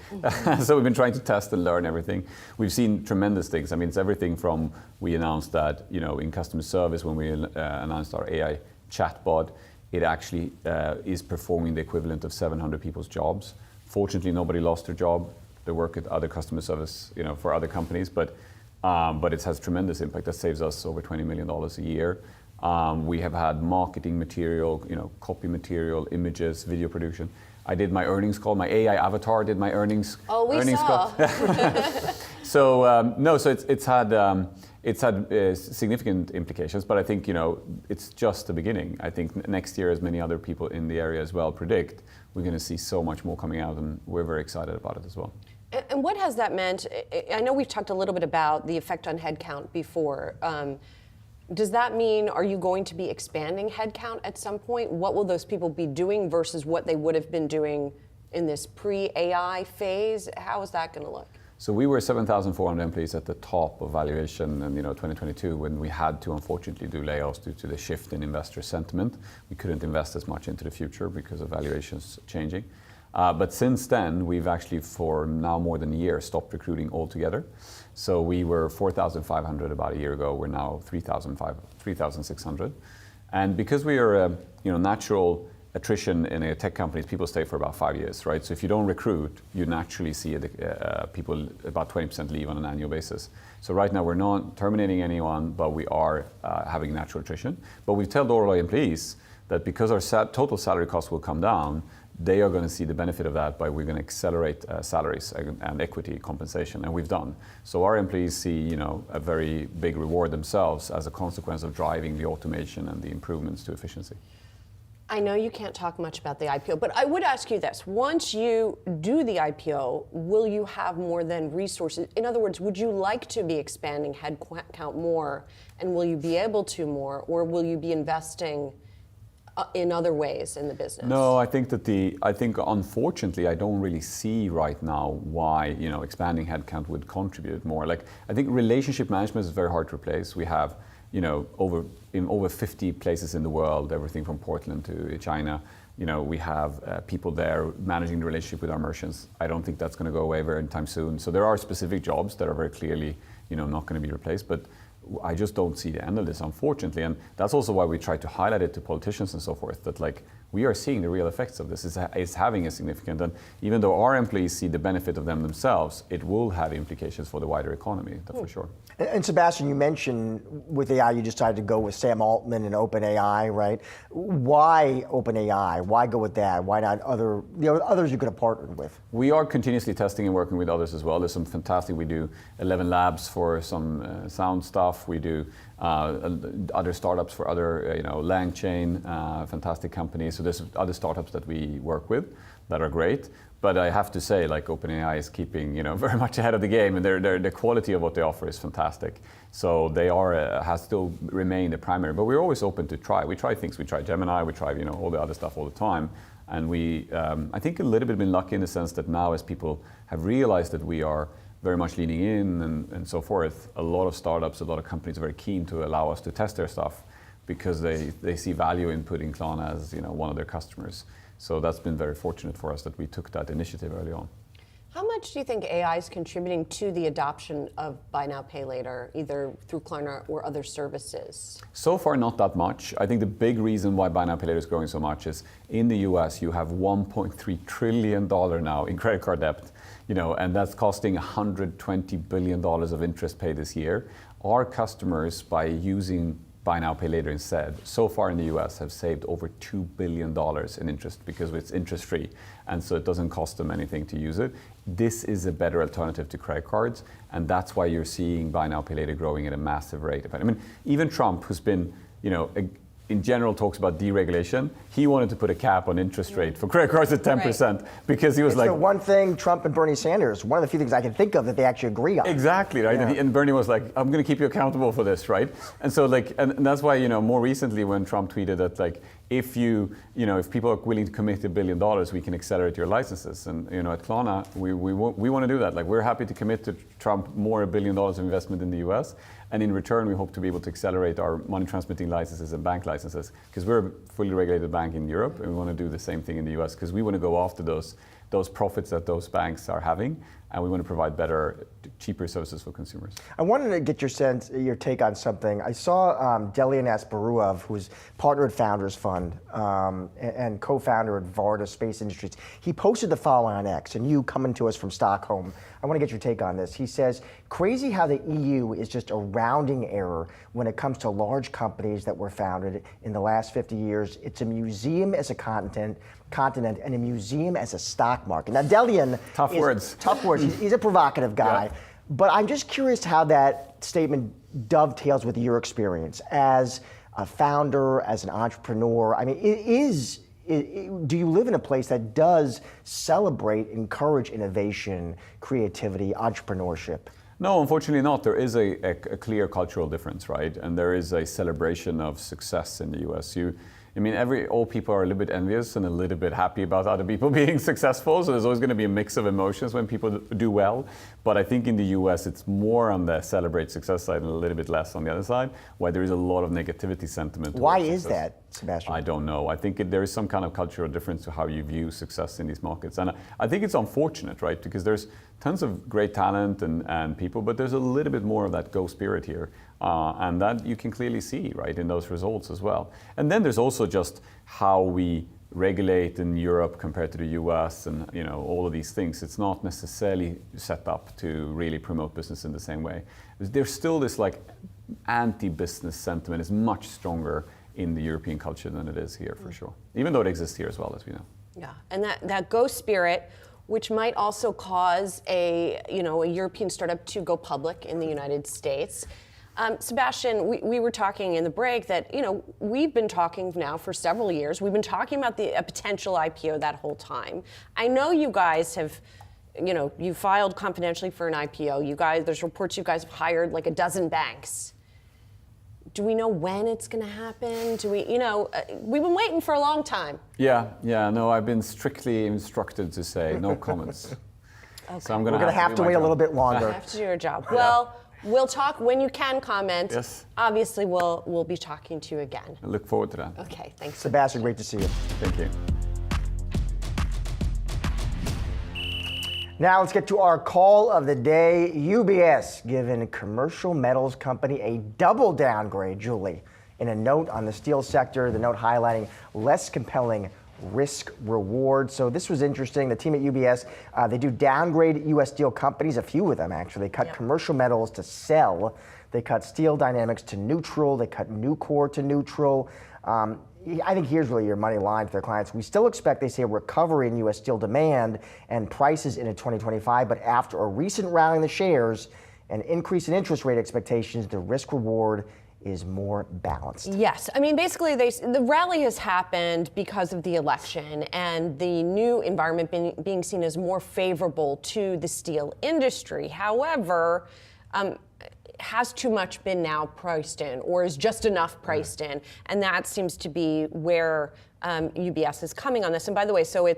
[SPEAKER 16] So we've been trying to test and learn everything. We've seen tremendous things. I mean, it's everything from, we announced that, you know, in customer service when we announced our AI chatbot, it actually is performing the equivalent of 700 people's jobs. Fortunately, nobody lost their job. They work at other customer service, you know, for other companies, but it has tremendous impact. That saves us over $20 million a year. We have had marketing material, you know, copy material, images, video production. I did my earnings call. My AI avatar did my earnings call. So it's had significant implications. But I think, you know, it's just the beginning. I think next year, as many other people in the area as well predict, we're going to see so much more coming out, and we're very excited about it as well.
[SPEAKER 1] And what has that meant? I know we've talked a little bit about the effect on headcount before. Does that mean, are you going to be expanding headcount at some point? What will those people be doing versus what they would have been doing in this pre-AI phase? How is that going to look?
[SPEAKER 16] So we were 7,400 employees at the top of valuation in 2022 when we had to unfortunately do layoffs due to the shift in investor sentiment. We couldn't invest as much into the future because of valuations changing. But since then, we've actually, for now more than a year, stopped recruiting altogether. So we were 4,500 about a year ago. We're now 3,600. And because we are a natural attrition in a tech company, people stay for about 5 years, right? So if you don't recruit, you naturally see people, about 20% leave on an annual basis. So right now we're not terminating anyone, but we are having natural attrition. But we tell all our employees that because our total salary costs will come down, they are going to see the benefit of that by we're going to accelerate salaries and equity compensation, and we've done. So our employees see, a very big reward themselves as a consequence of driving the automation and the improvements to efficiency.
[SPEAKER 1] I know you can't talk much about the IPO, but I would ask you this. Once you do the IPO, will you have more than resources? In other words, would you like to be expanding headcount more, and will you be able to more, or will you be investing in other ways in the business?
[SPEAKER 16] No, I think unfortunately I don't really see right now why expanding headcount would contribute more. Like, I think relationship management is very hard to replace. We have over 50 places in the world, everything from Portland to China. We have people there managing the relationship with our merchants. I don't think that's going to go away very anytime soon. So there are specific jobs that are very clearly not going to be replaced. But I just don't see the end of this, unfortunately. And that's also why we try to highlight it to politicians and so forth, that like we are seeing the real effects of this. It's having a significant, and even though our employees see the benefit of them themselves, it will have implications for the wider economy, for sure.
[SPEAKER 2] And Sebastian, you mentioned with AI, you decided to go with Sam Altman and OpenAI, right? Why OpenAI? Why go with that? Why not others you could have partnered with?
[SPEAKER 16] We are continuously testing and working with others as well. There's some fantastic, we do 11 labs for some sound stuff. We do other startups for other, LangChain, fantastic companies. So there's other startups that we work with that are great. But I have to say, like OpenAI is keeping, very much ahead of the game, and the quality of what they offer is fantastic. So they has still remained a primary. But we're always open to try. We try things. We try Gemini. We try, all the other stuff all the time. And we, I think, a little bit been lucky in the sense that now, as people have realized that we are very much leaning in and so forth, a lot of startups, a lot of companies are very keen to allow us to test their stuff because they see value in putting Klarna as one of their customers. So that's been very fortunate for us that we took that initiative early on.
[SPEAKER 1] How much do you think AI is contributing to the adoption of buy now, pay later, either through Klarna or other services?
[SPEAKER 16] So far, not that much. I think the big reason why buy now, pay later is growing so much is in the US, you have $1.3 trillion now in credit card debt, and that's costing $120 billion of interest paid this year. Our customers, by using buy now, pay later instead, so far in the US have saved over $2 billion in interest because it's interest free. And so it doesn't cost them anything to use it. This is a better alternative to credit cards. And that's why you're seeing buy now, pay later growing at a massive rate. I mean, even Trump, who's been, in general talks about deregulation, he wanted to put a cap on interest rate for credit cards at 10% because he was
[SPEAKER 2] it's the one thing Trump and Bernie Sanders, one of the few things I can think of that they actually agree on.
[SPEAKER 16] Exactly, right? Yeah. And Bernie was like, I'm going to keep you accountable for this, right? And so and that's why, more recently when Trump tweeted that if people are willing to commit $1 billion, we can accelerate your licenses. And at Klarna, we want to do that. We're happy to commit to Trump more $1 billion of investment in the US. And in return, we hope to be able to accelerate our money transmitting licenses and bank licenses because we're a fully regulated bank in Europe, and we want to do the same thing in the US because we want to go after those profits that those banks are having, and we want to provide better, cheaper services for consumers.
[SPEAKER 2] I wanted to get your take on something. I saw Delian Asparuhov, who's partner at Founders Fund and co-founder at Varda Space Industries. He posted the following on X, and you coming to us from Stockholm, I want to get your take on this. He says, crazy how the EU is just a rounding error when it comes to large companies that were founded in the last 50 years. It's a museum as a continent and a museum as a stock market. Now, Delian
[SPEAKER 16] Tough words.
[SPEAKER 2] He's a provocative guy. Yeah. But I'm just curious how that statement dovetails with your experience as a founder, as an entrepreneur. I mean, do you live in a place that does celebrate, encourage innovation, creativity, entrepreneurship?
[SPEAKER 16] No, unfortunately not. There is a clear cultural difference, right? And there is a celebration of success in the US. All people are a little bit envious and a little bit happy about other people being successful. So there's always going to be a mix of emotions when people do well. But I think in the US, it's more on the celebrate success side and a little bit less on the other side, where there is a lot of negativity sentiment.
[SPEAKER 2] Why is that, Sebastian?
[SPEAKER 16] I don't know. I think there is some kind of cultural difference to how you view success in these markets. And I think it's unfortunate, right? Because there's tons of great talent and people, but there's a little bit more of that go spirit here. And that you can clearly see, right, in those results as well. And then there's also just how we regulate in Europe compared to the US and all of these things. It's not necessarily set up to really promote business in the same way. There's still this anti-business sentiment is much stronger in the European culture than it is here for sure, even though it exists here as well, as we know.
[SPEAKER 1] Yeah, and that go spirit, which might also cause a European startup to go public in the United States. Sebastian, we were talking in the break that, we've been talking now for several years. We've been talking about a potential IPO that whole time. I know you guys have, you filed confidentially for an IPO. There's reports you guys have hired like a dozen banks. Do we know when it's going to happen? We've been waiting for a long time.
[SPEAKER 16] Yeah, no, I've been strictly instructed to say no comments.
[SPEAKER 1] Okay.
[SPEAKER 16] So we're
[SPEAKER 2] going to have to wait a little bit longer.
[SPEAKER 1] You have to do your job. Well, we'll talk when you can comment.
[SPEAKER 16] Yes.
[SPEAKER 1] Obviously, we'll be talking to you again.
[SPEAKER 16] I look forward to that.
[SPEAKER 1] Okay, thanks.
[SPEAKER 2] Sebastian, great to see you.
[SPEAKER 16] Thank you.
[SPEAKER 2] Now let's get to our call of the day. UBS giving commercial metals company a double downgrade, Julie, in a note on the steel sector, the note highlighting less compelling risk reward. So this was interesting. The team at UBS, they do downgrade U.S. steel companies, a few of them actually. They cut commercial metals to sell. They cut Steel Dynamics to neutral. They cut Nucor to neutral. I think here's really your money line for their clients. We still expect, they say, a recovery in U.S. steel demand and prices into 2025, but after a recent rally in the shares and increase in interest rate expectations, the risk reward is more balanced.
[SPEAKER 1] Yes, I mean, basically, the rally has happened because of the election and the new environment being seen as more favorable to the steel industry. However, has too much been now priced in, or is just enough priced in? And that seems to be where UBS is coming on this. And by the way, so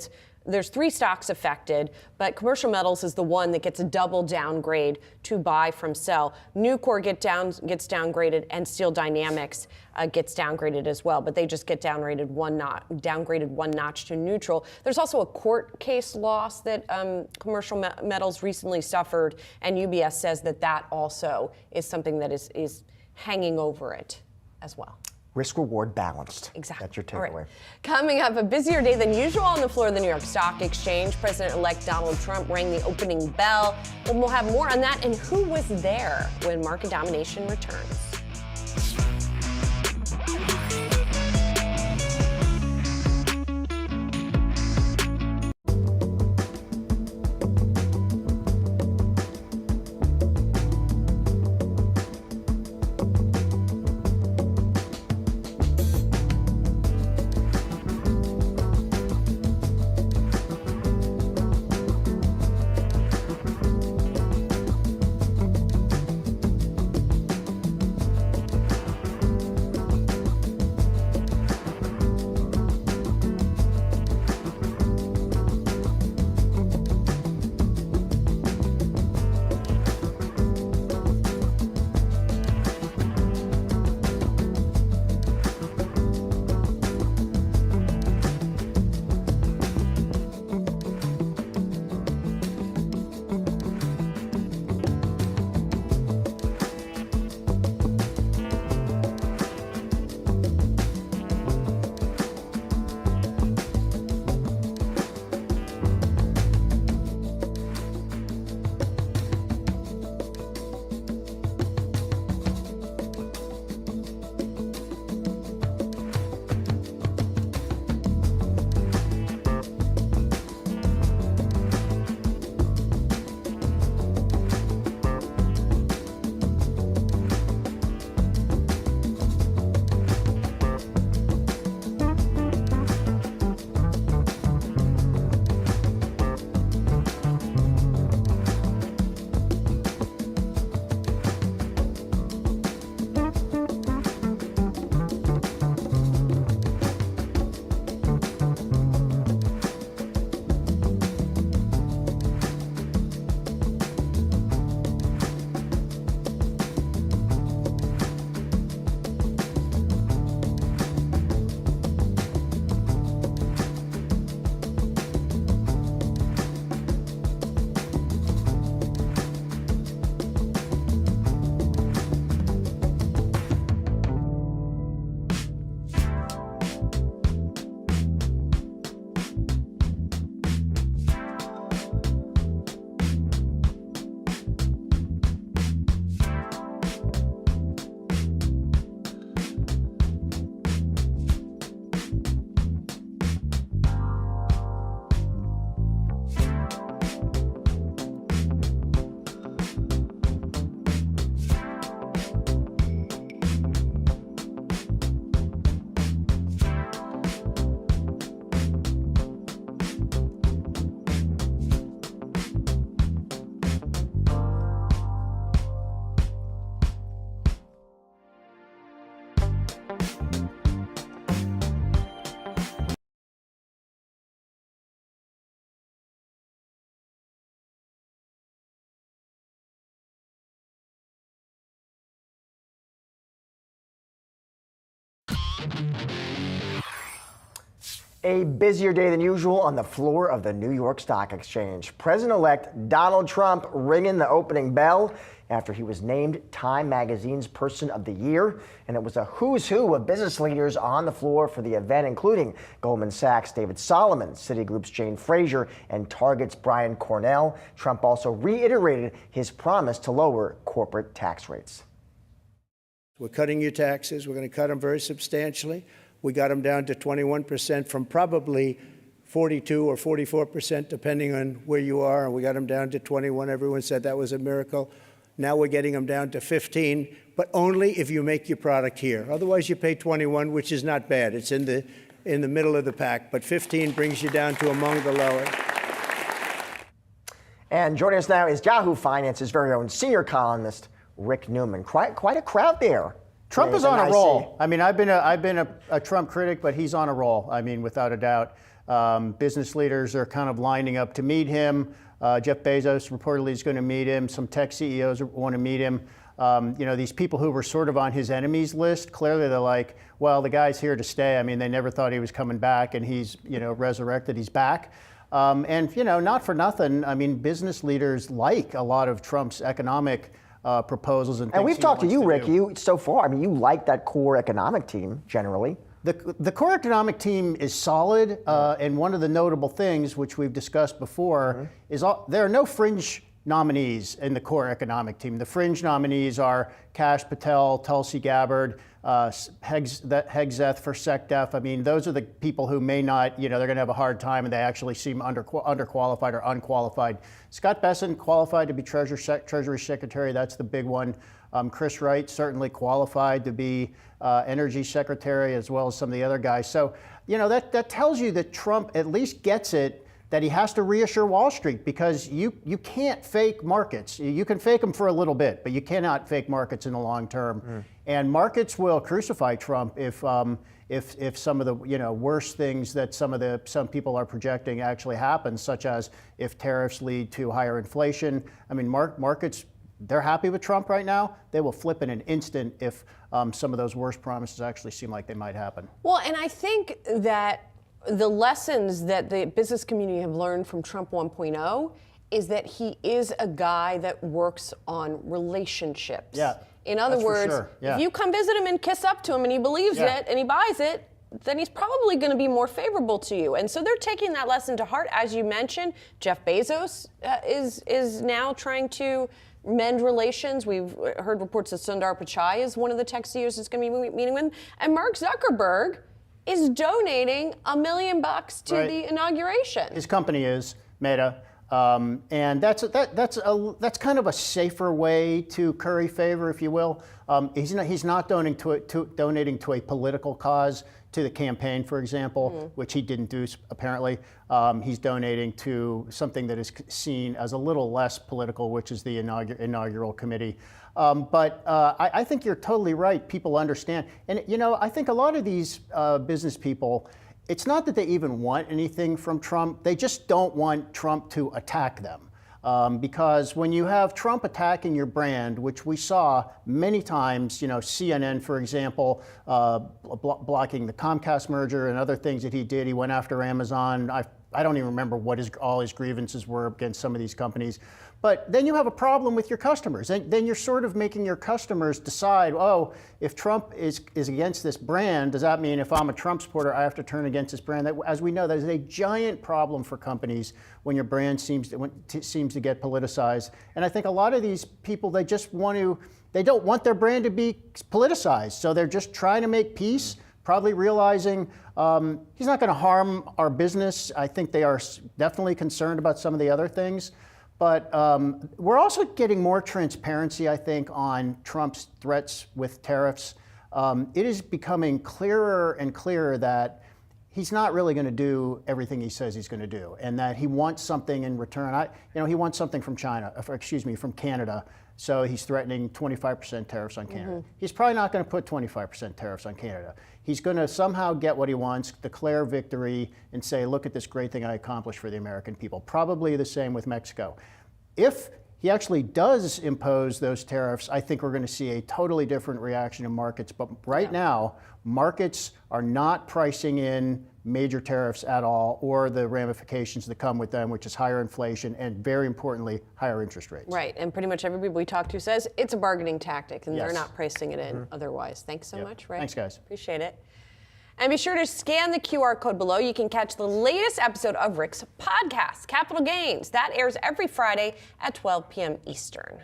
[SPEAKER 1] there's 3 stocks affected, but commercial metals is the one that gets a double downgrade to buy from sell. Nucor gets downgraded, and Steel Dynamics gets downgraded as well, but they just get downgraded one notch to neutral. There's also a court case loss that commercial metals recently suffered, and UBS says that also is something that is hanging over it as well.
[SPEAKER 2] Risk reward balanced.
[SPEAKER 1] Exactly.
[SPEAKER 2] That's your takeaway.
[SPEAKER 1] Right. Coming up, a busier day than usual on the floor of the New York Stock Exchange. President-elect Donald Trump rang the opening bell. And we'll have more on that and who was there when market domination returns.
[SPEAKER 2] A busier day than usual on the floor of the New York Stock Exchange. President-elect Donald Trump ringing the opening bell after he was named Time Magazine's Person of the Year. And it was a who's who of business leaders on the floor for the event, including Goldman Sachs' David Solomon, Citigroup's Jane Fraser, and Target's Brian Cornell. Trump also reiterated his promise to lower corporate tax rates.
[SPEAKER 3] We're cutting your taxes. We're going to cut them very substantially. We got them down to 21% from probably 42 or 44%, depending on where you are. And we got them down to 21. Everyone said that was a miracle. Now we're getting them down to 15, but only if you make your product here. Otherwise, you pay 21, which is not bad. It's in the middle of the pack. But 15 brings you down to among the lower.
[SPEAKER 2] And joining us now is Yahoo Finance's very own senior columnist, Rick Newman. Quite a crowd there.
[SPEAKER 17] Trump is on a roll. I mean, I've been a Trump critic, but he's on a roll. I mean, without a doubt. Business leaders are kind of lining up to meet him. Jeff Bezos reportedly is going to meet him. Some tech CEOs want to meet him. These people who were sort of on his enemies list, clearly they're like, well, the guy's here to stay. I mean, they never thought he was coming back, and he's, resurrected. He's back. Not for nothing. I mean, business leaders like a lot of Trump's economic proposals and things.
[SPEAKER 2] And we've talked to you, Rick. So far, I mean, you like that core economic team generally.
[SPEAKER 17] The core economic team is solid, and one of the notable things, which we've discussed before, is there are no fringe nominees in the core economic team. The fringe nominees are Kash Patel, Tulsi Gabbard, Hegseth for SecDef. I mean, those are the people who may not, they're going to have a hard time, and they actually seem underqualified or unqualified. Scott Bessent qualified to be Treasury Secretary. That's the big one. Chris Wright certainly qualified to be Energy Secretary, as well as some of the other guys. So, that tells you that Trump at least gets it, that he has to reassure Wall Street, because you can't fake markets. You can fake them for a little bit, but you cannot fake markets in the long term. And markets will crucify Trump if some of the worst things that some people are projecting actually happen, such as if tariffs lead to higher inflation. I mean, markets, they're happy with Trump right now. They will flip in an instant if some of those worst promises actually seem like they might happen.
[SPEAKER 1] Well, and I think that the lessons that the business community have learned from Trump 1.0 is that he is a guy that works on relationships.
[SPEAKER 17] Yeah.
[SPEAKER 1] In other words, if you come visit him and kiss up to him and he believes it and he buys it, then he's probably going to be more favorable to you. And so they're taking that lesson to heart. As you mentioned, Jeff Bezos is now trying to mend relations. We've heard reports that Sundar Pichai is one of the tech CEOs that's going to be meeting with him. And Mark Zuckerberg is donating $1 million to the inauguration.
[SPEAKER 17] His company is Meta, and that's kind of a safer way to curry favor, if you will. He's not donating to a political cause, to the campaign, for example, which he didn't do apparently. He's donating to something that is seen as a little less political, which is the inaugural committee. But I think you're totally right. People understand. And, I think a lot of these business people, it's not that they even want anything from Trump. They just don't want Trump to attack them. Because when you have Trump attacking your brand, which we saw many times, CNN, for example, blocking the Comcast merger and other things that he did. He went after Amazon. I don't even remember what all his grievances were against some of these companies. But then you have a problem with your customers. And then you're sort of making your customers decide, if Trump is against this brand, does that mean if I'm a Trump supporter, I have to turn against this brand? That, as we know, that is a giant problem for companies when your brand seems to get politicized. And I think a lot of these people, they don't want their brand to be politicized. So they're just trying to make peace, probably realizing he's not going to harm our business. I think they are definitely concerned about some of the other things. But we're also getting more transparency, I think, on Trump's threats with tariffs. It is becoming clearer and clearer that he's not really going to do everything he says he's going to do, and that he wants something in return. He wants something from from Canada. So he's threatening 25% tariffs on Canada. He's probably not going to put 25% tariffs on Canada. He's going to somehow get what he wants, declare victory, and say, look at this great thing I accomplished for the American people. Probably the same with Mexico. If he actually does impose those tariffs, I think we're going to see a totally different reaction in markets. But right now, markets are not pricing in major tariffs at all, or the ramifications that come with them, which is higher inflation and, very importantly, higher interest rates.
[SPEAKER 1] Right, and pretty much everybody we talk to says it's a bargaining tactic, and
[SPEAKER 17] Yes.
[SPEAKER 1] they're not pricing it in otherwise. Thanks so much, Ray.
[SPEAKER 17] Thanks, guys.
[SPEAKER 1] Appreciate it. And be sure to scan the QR code below. You can catch the latest episode of Rick's podcast, Capital Gains. That airs every Friday at 12 p.m. Eastern.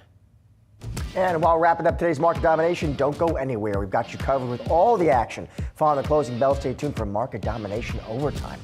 [SPEAKER 2] And while wrapping up today's market domination, don't go anywhere. We've got you covered with all the action. Following the closing bell, stay tuned for Market Domination Overtime.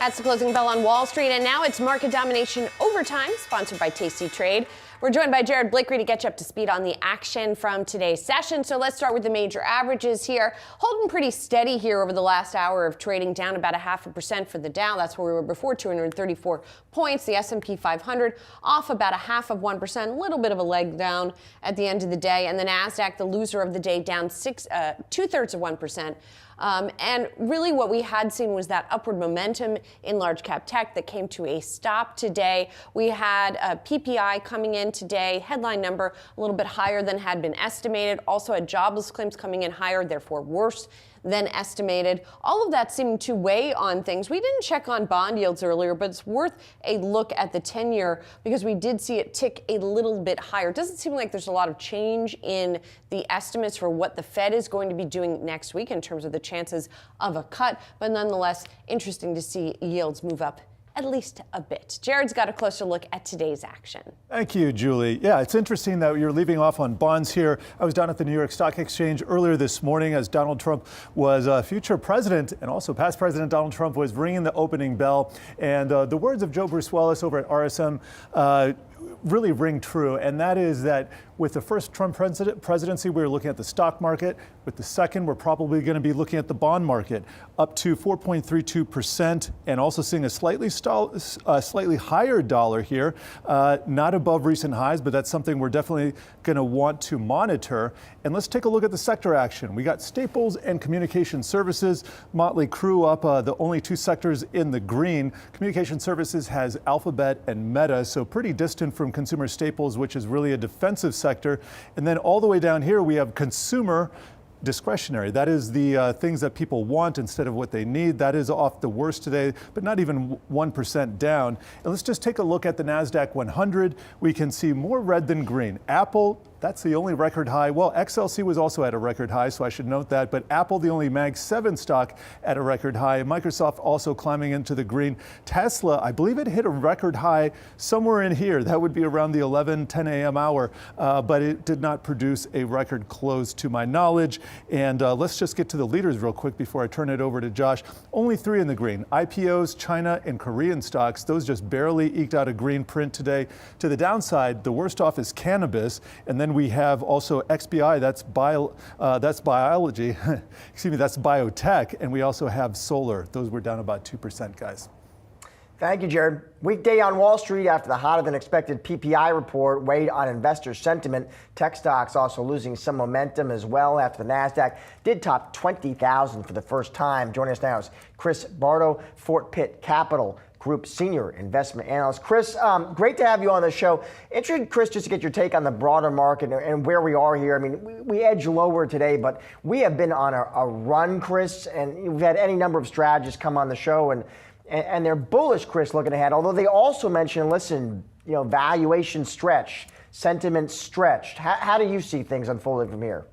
[SPEAKER 1] That's the closing bell on Wall Street, and now it's Market Domination Overtime, sponsored by Tasty Trade. We're joined by Jared Blickery to get you up to speed on the action from today's session. So let's start with the major averages here. Holding pretty steady here over the last hour of trading, down about 0.5% for the Dow. That's where we were before, 234 points. The S&P 500 off about 0.5%, a little bit of a leg down at the end of the day. And the Nasdaq, the loser of the day, down 0.2%. And really what we had seen was that upward momentum in large cap tech that came to a stop today. We had a PPI coming in today, headline number a little bit higher than had been estimated. Also had jobless claims coming in higher, therefore worse than estimated. All of that seemed to weigh on things. We didn't check on bond yields earlier, but it's worth a look at the 10-year because we did see it tick a little bit higher. It doesn't seem like there's a lot of change in the estimates for what the Fed is going to be doing next week in terms of the chances of a cut, but nonetheless, interesting to see yields move up at least a bit. Jared's got a closer look at today's action.
[SPEAKER 12] Thank you, Julie. Yeah, it's interesting that you're leaving off on bonds here. I was down at the New York Stock Exchange earlier this morning as Donald Trump was future president, and also past President Donald Trump was ringing the opening bell. And the words of Joe Bruce Wallace over at RSM really ring true, and that is that with the first Trump presidency, we were looking at the stock market. With the second, we're probably going to be looking at the bond market, up to 4.32%, and also seeing a slightly higher dollar here, not above recent highs, but that's something we're definitely going to want to monitor. And let's take a look at the sector action. We got staples and communication services. Motley Crue up, the only two sectors in the green. Communication services has Alphabet and Meta, so pretty distant from consumer staples, which is really a defensive sector. And then all the way down here, we have consumer discretionary. That is the things that people want instead of what they need. That is off the worst today, but not even 1% down. And let's just take a look at the Nasdaq 100. We can see more red than green. Apple, that's the only record high. Well, XLC was also at a record high, so I should note that. But Apple, the only Mag 7 stock at a record high. Microsoft also climbing into the green. Tesla, I believe it hit a record high somewhere in here. That would be around the 10 a.m. hour, but it did not produce a record close to my knowledge. And let's just get to the leaders real quick before I turn it over to Josh. Only three in the green. IPOs, China, and Korean stocks. Those just barely eked out a green print today. To the downside, the worst off is cannabis. And then we have also XBI, that's biology, excuse me, that's biotech. And we also have solar. Those were down about 2%, guys.
[SPEAKER 2] Thank you, Jared. Weekday on Wall Street after the hotter than expected PPI report weighed on investor sentiment. Tech stocks also losing some momentum as well after the Nasdaq did top 20,000 for the first time. Joining us now is Chris Bardo, Fort Pitt Capital Group Senior Investment Analyst. Chris, great to have you on the show. Interested, Chris, just to get your take on the broader market and where we are here. I mean, we edge lower today, but we have been on a run, Chris, and we've had any number of strategists come on the show, and they're bullish, Chris, looking ahead. Although they also mention, listen, valuation stretch, sentiment stretched. How do you see things unfolding from here?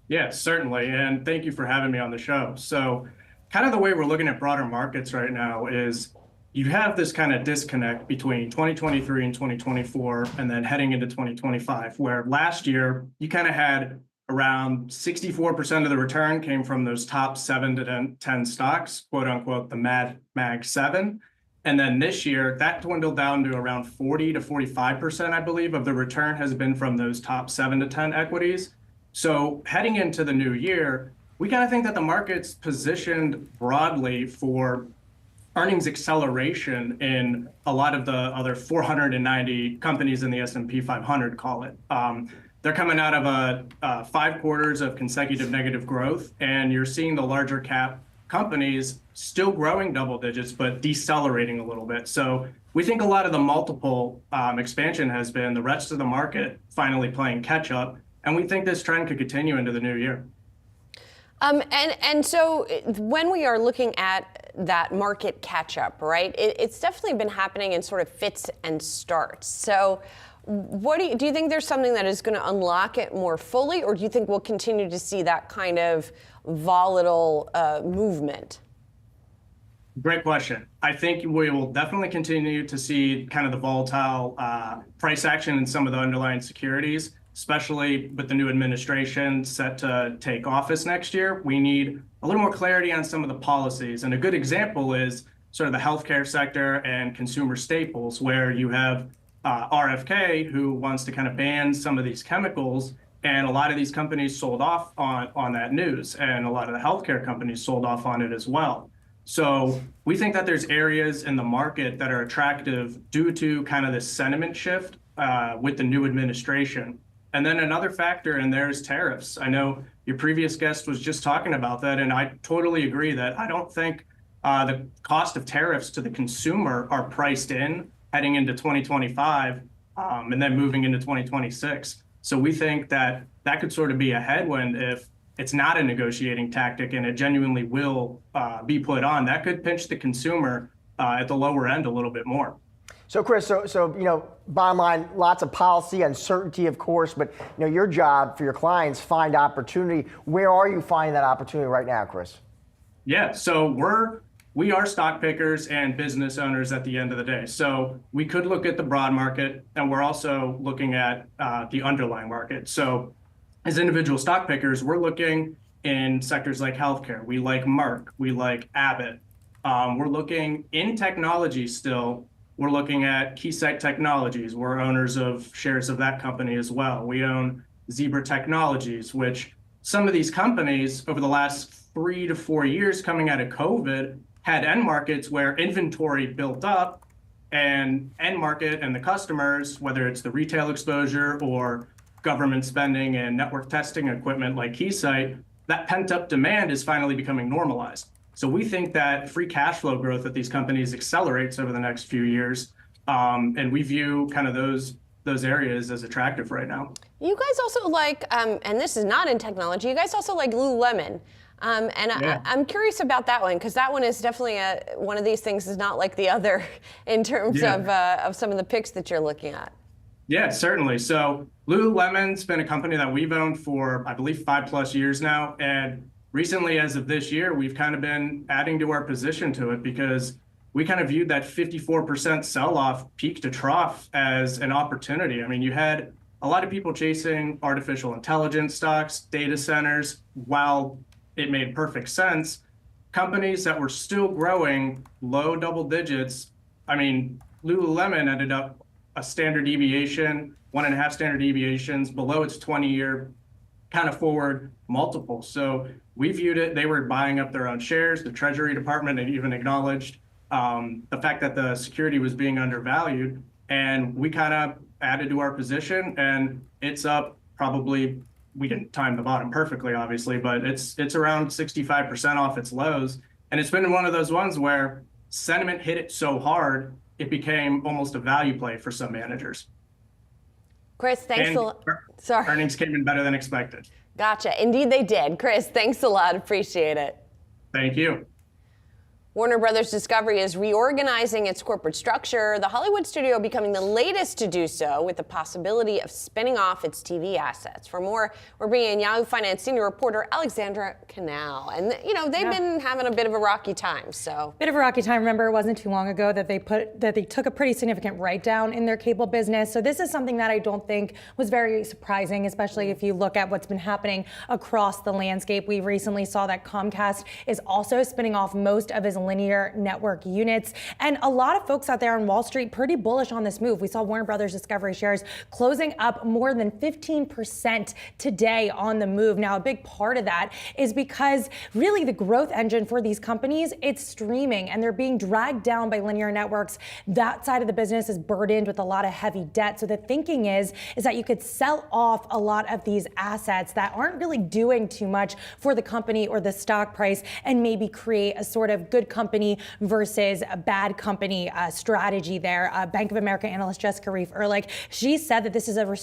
[SPEAKER 18] Yeah, certainly. And thank you for having me on the show. So kind of the way we're looking at broader markets right now is you have this kind of disconnect between 2023 and 2024 and then heading into 2025, where last year you kind of had around 64% of the return came from those top 7 to 10 stocks, quote unquote, the Mag 7. And then this year that dwindled down to around 40 to 45%, I believe, of the return has been from those top 7 to 10 equities. So heading into the new year, we kind of think that the market's positioned broadly for earnings acceleration in a lot of the other 490 companies in the S&P 500, call it. They're coming out of 5 quarters of consecutive negative growth, and you're seeing the larger cap companies still growing double digits, but decelerating a little bit. So we think a lot of the multiple expansion has been the rest of the market finally playing catch up, and we think this trend could continue into the new year.
[SPEAKER 1] And so when we are looking at that market catch up, right, it's definitely been happening in sort of fits and starts. So what do you think there's something that is going to unlock it more fully, or do you think we'll continue to see that kind of volatile movement?
[SPEAKER 18] Great question. I think we will definitely continue to see kind of the volatile price action in some of the underlying securities, especially with the new administration set to take office next year. We need a little more clarity on some of the policies. And a good example is sort of the healthcare sector and consumer staples, where you have RFK, who wants to kind of ban some of these chemicals. And a lot of these companies sold off on that news, and a lot of the healthcare companies sold off on it as well. So we think that there's areas in the market that are attractive due to kind of this sentiment shift with the new administration. And then another factor in there is tariffs. I know your previous guest was just talking about that, and I totally agree that I don't think the cost of tariffs to the consumer are priced in heading into 2025 and then moving into 2026. So we think that that could sort of be a headwind if it's not a negotiating tactic and it genuinely will be put on. That could pinch the consumer at the lower end a little bit more.
[SPEAKER 2] So, Chris, bottom line, lots of policy uncertainty, of course, but your job for your clients, find opportunity. Where are you finding that opportunity right now, Chris?
[SPEAKER 18] Yeah, so we are stock pickers and business owners at the end of the day. So we could look at the broad market, and we're also looking at the underlying market. So as individual stock pickers, we're looking in sectors like healthcare. We like Merck, we like Abbott. We're looking in technology still. we're looking at Keysight Technologies. We're owners of shares of that company as well. We own Zebra Technologies, which some of these companies over the last 3 to 4 years coming out of COVID had end markets where inventory built up, and end market and the customers, whether it's the retail exposure or government spending and network testing equipment like Keysight, that pent-up demand is finally becoming normalized. So we think that free cash flow growth at these companies accelerates over the next few years, and we view kind of those areas as attractive right now.
[SPEAKER 1] You guys also like, and this is not in technology, you guys also like Lululemon. I'm curious about that one, because that one is definitely one of these things is not like the other in terms of some of the picks that you're looking at.
[SPEAKER 18] Yeah, certainly. So Lululemon's been a company that we've owned for, I believe, 5+ years now. And recently, as of this year, we've kind of been adding to our position to it because we kind of viewed that 54% sell-off peak to trough as an opportunity. I mean, you had a lot of people chasing artificial intelligence stocks, data centers, while it made perfect sense. Companies that were still growing low double digits. I mean, Lululemon ended up a standard deviation, 1.5 standard deviations below its 20-year kind of forward multiple. So we viewed it, they were buying up their own shares. The Treasury Department had even acknowledged the fact that the security was being undervalued. And we kind of added to our position, and it's up probably, we didn't time the bottom perfectly, obviously, but it's around 65% off its lows. And it's been one of those ones where sentiment hit it so hard, it became almost a value play for some managers.
[SPEAKER 1] Chris, thanks a lot. Sorry.
[SPEAKER 18] Earnings came in better than expected.
[SPEAKER 1] Gotcha. Indeed they did. Chris, thanks a lot. Appreciate it.
[SPEAKER 18] Thank you.
[SPEAKER 1] Warner Brothers Discovery is reorganizing its corporate structure, the Hollywood studio becoming the latest to do so, with the possibility of spinning off its TV assets. For more, we're bringing in Yahoo Finance senior reporter Alexandra Canal. And, you know, they've been having a bit of a rocky time, so.
[SPEAKER 6] Bit of a rocky time. Remember, it wasn't too long ago that they took a pretty significant write-down in their cable business. So this is something that I don't think was very surprising, especially if you look at what's been happening across the landscape. We recently saw that Comcast is also spinning off most of its linear network units. And a lot of folks out there on Wall Street pretty bullish on this move. We saw Warner Brothers Discovery shares closing up more than 15% today on the move. Now, a big part of that is because really the growth engine for these companies, it's streaming, and they're being dragged down by linear networks. That side of the business is burdened with a lot of heavy debt. So the thinking is that you could sell off a lot of these assets that aren't really doing too much for the company or the stock price, and maybe create a sort of good company versus a bad company strategy there. Bank of America analyst Jessica Reif-Ehrlich, she said that this is a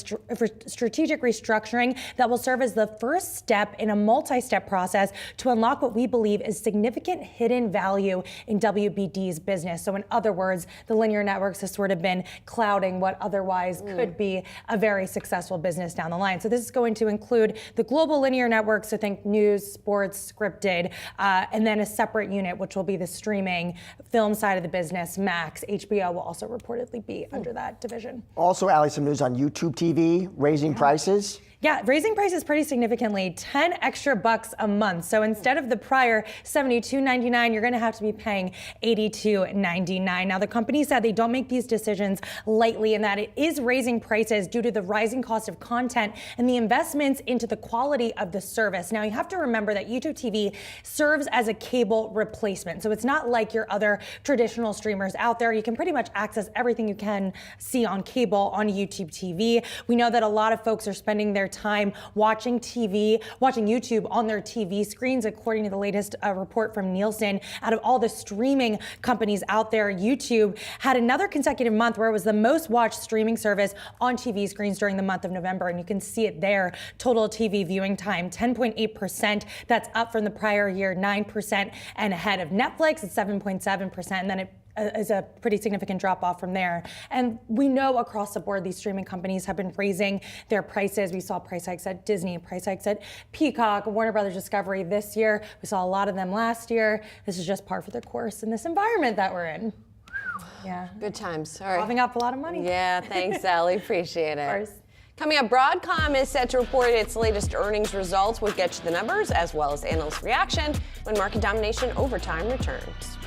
[SPEAKER 6] strategic restructuring that will serve as the first step in a multi-step process to unlock what we believe is significant hidden value in WBD's business. So in other words, the linear networks has sort of been clouding what otherwise could be a very successful business down the line. So this is going to include the global linear networks, so think news, sports, scripted, and then a separate unit, which will be the streaming film side of the business. Max, HBO will also reportedly be under that division.
[SPEAKER 2] Also, Allie, some news on YouTube TV, raising prices.
[SPEAKER 6] Yeah, raising prices pretty significantly, $10 extra a month. So instead of the prior $72.99, you're going to have to be paying $82.99. Now, the company said they don't make these decisions lightly, and that it is raising prices due to the rising cost of content and the investments into the quality of the service. Now, you have to remember that YouTube TV serves as a cable replacement. So it's not like your other traditional streamers out there. You can pretty much access everything you can see on cable on YouTube TV. We know that a lot of folks are spending their time watching YouTube on their TV screens. According to the latest report from Nielsen, out of all the streaming companies out there, YouTube had another consecutive month where it was the most watched streaming service on TV screens during the month of November. And you can see it there. Total TV viewing time, 10.8%. That's up from the prior year, 9%, and ahead of Netflix at 7.7%. And then it is a pretty significant drop off from there. And we know across the board, these streaming companies have been raising their prices. We saw price hikes at Disney, price hikes at Peacock, Warner Brothers Discovery this year. We saw a lot of them last year. This is just par for the course in this environment that we're in. Yeah.
[SPEAKER 1] Good times. All right.
[SPEAKER 6] Coughing up a lot of money.
[SPEAKER 1] Yeah, thanks, Allie. Appreciate it.
[SPEAKER 6] Of course.
[SPEAKER 1] Coming up, Broadcom is set to report its latest earnings results. We'll get you the numbers as well as analyst reaction when Market Domination Overtime returns.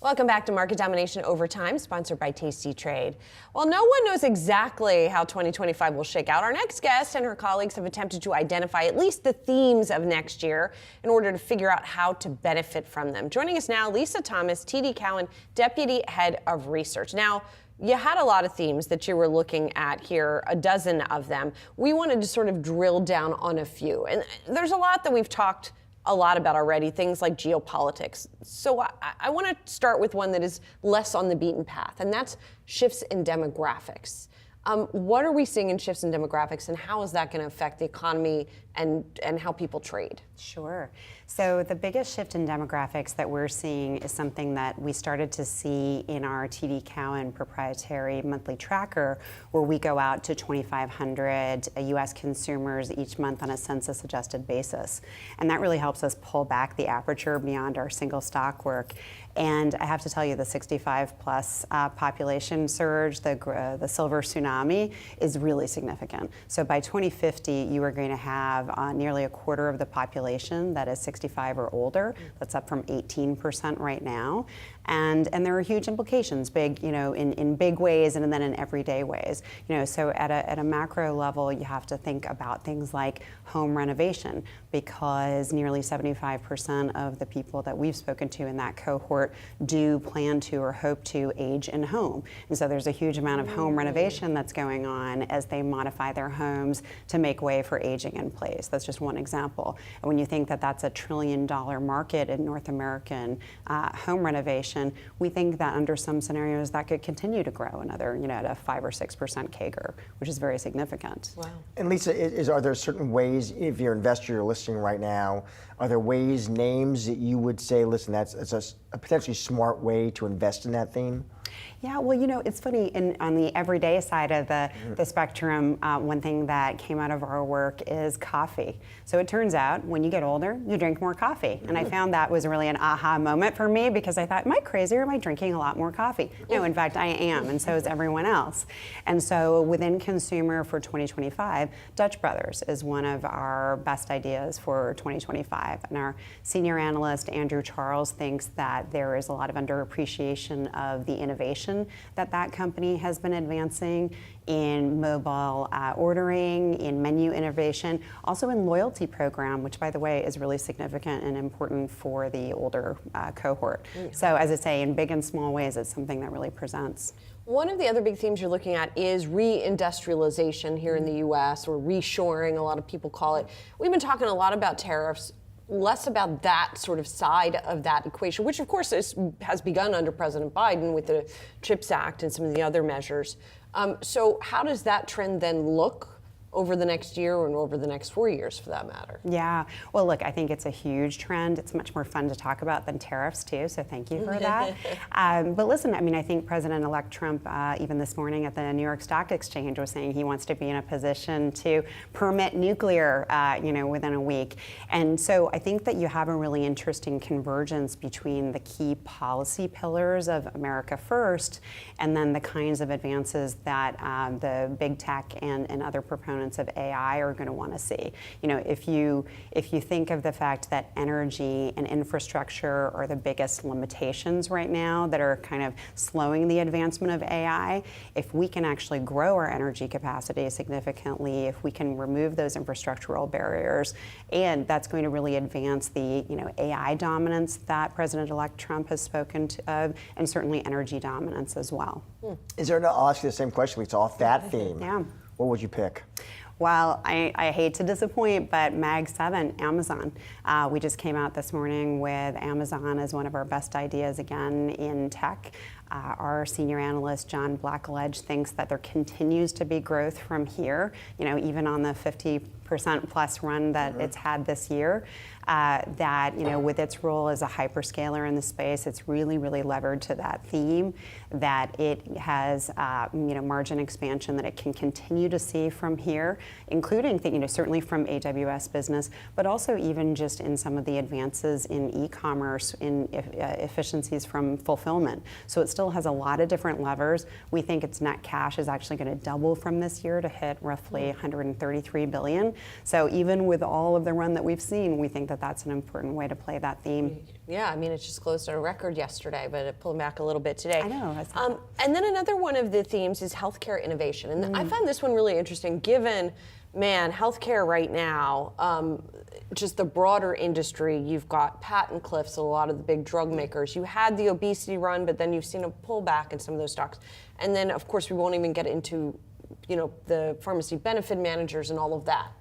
[SPEAKER 1] Welcome back to Market Domination Overtime, sponsored by Tasty Trade. While no one knows exactly how 2025 will shake out, our next guest and her colleagues have attempted to identify at least the themes of next year in order to figure out how to benefit from them. Joining us now, Lisa Thomas, TD Cowen Deputy Head of Research. Now, you had a lot of themes that you were looking at here, a dozen of them. We wanted to sort of drill down on a few. And there's a lot that we've talked a lot about already, things like geopolitics. So I want to start with one that is less on the beaten path, and that's shifts in demographics. What are we seeing in shifts in demographics, and how is that going to affect the economy and how people trade?
[SPEAKER 19] Sure. So the biggest shift in demographics that we're seeing is something that we started to see in our TD Cowen proprietary monthly tracker, where we go out to 2,500 U.S. consumers each month on a census-adjusted basis. And that really helps us pull back the aperture beyond our single stock work. And I have to tell you, the 65-plus population surge, the silver tsunami, is really significant. So by 2050, you are going to have nearly a quarter of the population that is 65 or older. That's up from 18% right now. And there are huge implications, big, in big ways and then in everyday ways. So at a macro level, you have to think about things like home renovation, because nearly 75% of the people that we've spoken to in that cohort do plan to or hope to age in home. And so there's a huge amount of home renovation that's going on as they modify their homes to make way for aging in place. That's just one example. And when you think that that's $1 trillion market in North American home renovation, we think that under some scenarios that could continue to grow another, at a 5 or 6% CAGR, which is very significant.
[SPEAKER 1] Wow.
[SPEAKER 2] And Lisa, are there certain ways, if you're an investor, you're listening right now, are there ways, names that you would say, listen, that's a potentially smart way to invest in that theme?
[SPEAKER 19] Yeah, well, it's funny, on the everyday side of the spectrum, one thing that came out of our work is coffee. So it turns out when you get older, you drink more coffee. And I found that was really an aha moment for me, because I thought, am I crazy or am I drinking a lot more coffee? No, in fact, I am, and so is everyone else. And so within consumer for 2025, Dutch Brothers is one of our best ideas for 2025. And our senior analyst, Andrew Charles, thinks that there is a lot of underappreciation of the innovation that company has been advancing in mobile ordering, in menu innovation, also in loyalty program, which, by the way, is really significant and important for the older cohort. So as I say, in big and small ways, it's something that really presents.
[SPEAKER 1] One of the other big themes you're looking at is reindustrialization here in the U.S., or reshoring, a lot of people call it. We've been talking a lot about tariffs, less about that sort of side of that equation, which of course has begun under President Biden with the CHIPS Act and some of the other measures. So how does that trend then look over the next year and over the next 4 years, for that matter?
[SPEAKER 19] Yeah, well, look, I think it's a huge trend. It's much more fun to talk about than tariffs, too, so thank you for that. But listen, I think President-elect Trump, even this morning at the New York Stock Exchange, was saying he wants to be in a position to permit nuclear, within a week. And so I think that you have a really interesting convergence between the key policy pillars of America First and then the kinds of advances that the big tech and other proponents of AI are going to want to see. If you think of the fact that energy and infrastructure are the biggest limitations right now that are kind of slowing the advancement of AI, if we can actually grow our energy capacity significantly, if we can remove those infrastructural barriers, and that's going to really advance the AI dominance that President-elect Trump has spoken of, and certainly energy dominance as well.
[SPEAKER 2] I'll ask you the same question, Lisa, off that theme.
[SPEAKER 19] Yeah.
[SPEAKER 2] What would you pick?
[SPEAKER 19] Well, I hate to disappoint, but Mag 7, Amazon. We just came out this morning with Amazon as one of our best ideas again in tech. Our senior analyst, John Blackledge, thinks that there continues to be growth from here, even on the 50% plus run that it's had this year. That with its role as a hyperscaler in the space, it's really, really levered to that theme, that it has margin expansion that it can continue to see from here, including certainly from AWS business, but also even just in some of the advances in e-commerce, in efficiencies from fulfillment. So it still has a lot of different levers. We think its net cash is actually going to double from this year to hit roughly $133 billion. So even with all of the run that we've seen, we think that that's an important way to play that theme.
[SPEAKER 1] Yeah, I mean, it just closed at a record yesterday, but it pulled back a little bit today.
[SPEAKER 19] I know.
[SPEAKER 1] And then another one of the themes is healthcare innovation. And I found this one really interesting given, man, healthcare right now, just the broader industry, you've got patent cliffs, a lot of the big drug makers. You had the obesity run, but then you've seen a pullback in some of those stocks. And then, of course, we won't even get into, the pharmacy benefit managers and all of that.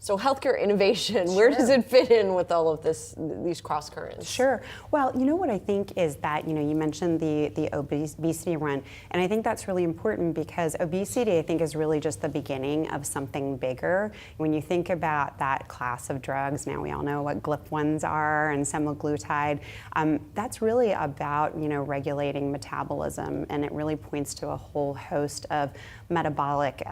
[SPEAKER 1] So healthcare innovation, where does it fit in with all of these cross currents?
[SPEAKER 19] Sure. Well, what I think is that, you mentioned the obesity run, and I think that's really important because obesity, I think, is really just the beginning of something bigger. When you think about that class of drugs, now we all know what GLP-1s are and semaglutide, that's really about, regulating metabolism, and it really points to a whole host of metabolic,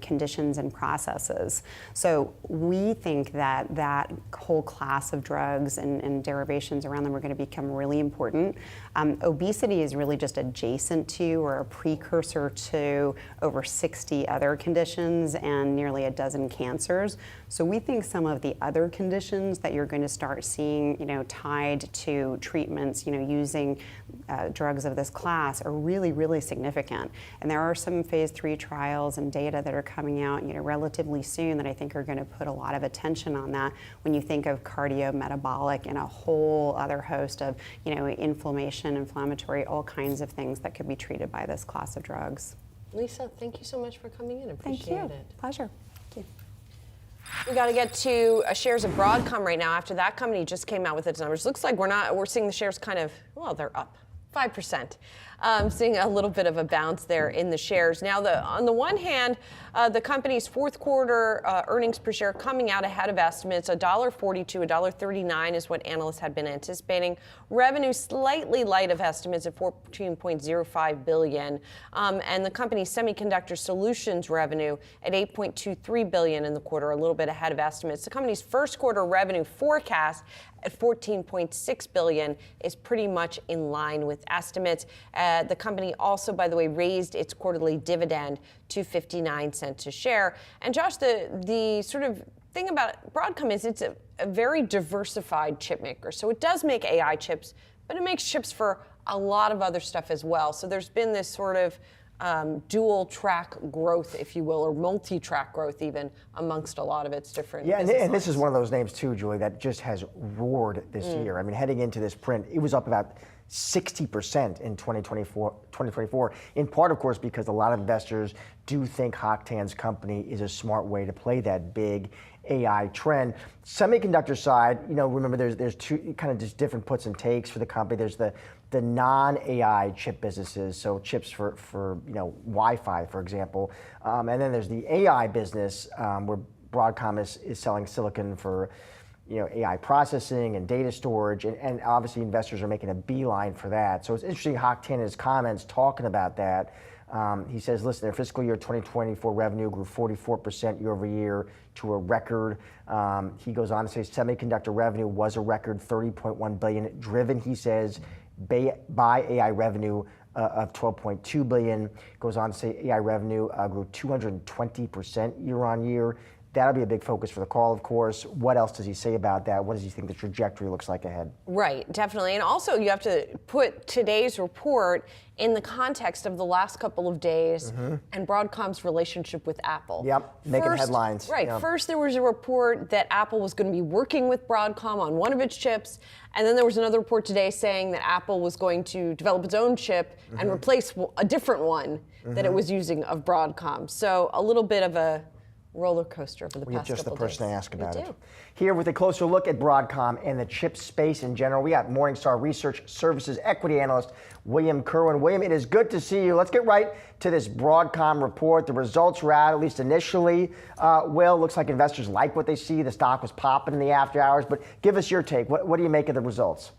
[SPEAKER 19] conditions and processes. So we think that that whole class of drugs and derivations around them are going to become really important. Obesity is really just adjacent to or a precursor to over 60 other conditions and nearly a dozen cancers. So we think some of the other conditions that you're going to start seeing, tied to treatments, using drugs of this class are really, really significant. And there are some phase 3 trials and data that are coming out, relatively soon that I think are going to put a lot of attention on that when you think of cardiometabolic and a whole other host of, inflammation, inflammatory, all kinds of things that could be treated by this class of drugs.
[SPEAKER 1] Lisa, thank you so much for coming in. Appreciate
[SPEAKER 19] Thank you.
[SPEAKER 1] it.
[SPEAKER 19] Pleasure. Thank you.
[SPEAKER 1] We got to get to shares of Broadcom right now. After that company just came out with its numbers, looks like we're seeing the shares kind of, they're up 5%. Seeing a little bit of a bounce there in the shares. Now, on the one hand, the company's fourth quarter earnings per share coming out ahead of estimates, $1.42, $1.39 is what analysts had been anticipating. Revenue slightly light of estimates at $14.05 billion. And the company's semiconductor solutions revenue at $8.23 billion in the quarter, a little bit ahead of estimates. The company's first quarter revenue forecast at $14.6 billion is pretty much in line with estimates. The company also, by the way, raised its quarterly dividend to 59 cents a share. And Josh, the sort of thing about Broadcom is it's a very diversified chip maker. So it does make AI chips, but it makes chips for a lot of other stuff as well. So there's been this sort of dual track growth, if you will, or multi-track growth even amongst a lot of its different
[SPEAKER 2] and this is one of those names too, Julie, that just has roared this year. I mean, heading into this print, it was up about 60% in 2024, in part, of course, because a lot of investors do think Hock Tan's company is a smart way to play that big AI trend. Semiconductor side, remember there's two kind of just different puts and takes for the company. There's the non-AI chip businesses, so chips for Wi-Fi, for example, and then there's the AI business where Broadcom is selling silicon for AI processing and data storage, and obviously investors are making a beeline for that. So it's interesting, Hock Tan in his comments talking about that. He says, listen, their fiscal year 2024 revenue grew 44% year over year to a record. He goes on to say semiconductor revenue was a record $30.1 billion, driven, he says, by AI revenue of $12.2 billion. Goes on to say AI revenue grew 220% year on year. That'll be a big focus for the call, of course. What else does he say about that? What does he think the trajectory looks like ahead?
[SPEAKER 1] Right, definitely. And also you have to put today's report in the context of the last couple of days and Broadcom's relationship with Apple.
[SPEAKER 2] Yep, making headlines.
[SPEAKER 1] Right, first there was a report that Apple was going to be working with Broadcom on one of its chips, and then there was another report today saying that Apple was going to develop its own chip and replace a different one that it was using of Broadcom. So a little bit of a roller coaster over the past couple of days.
[SPEAKER 2] You're just the person to ask about it.
[SPEAKER 1] Do.
[SPEAKER 2] Here with a closer look at Broadcom and the chip space in general, we got Morningstar Research Services equity analyst William Kerwin. William, it is good to see you. Let's get right to this Broadcom report. The results were out, at least initially. Will, looks like investors like what they see. The stock was popping in the after hours, but give us your take. What do you make of the results?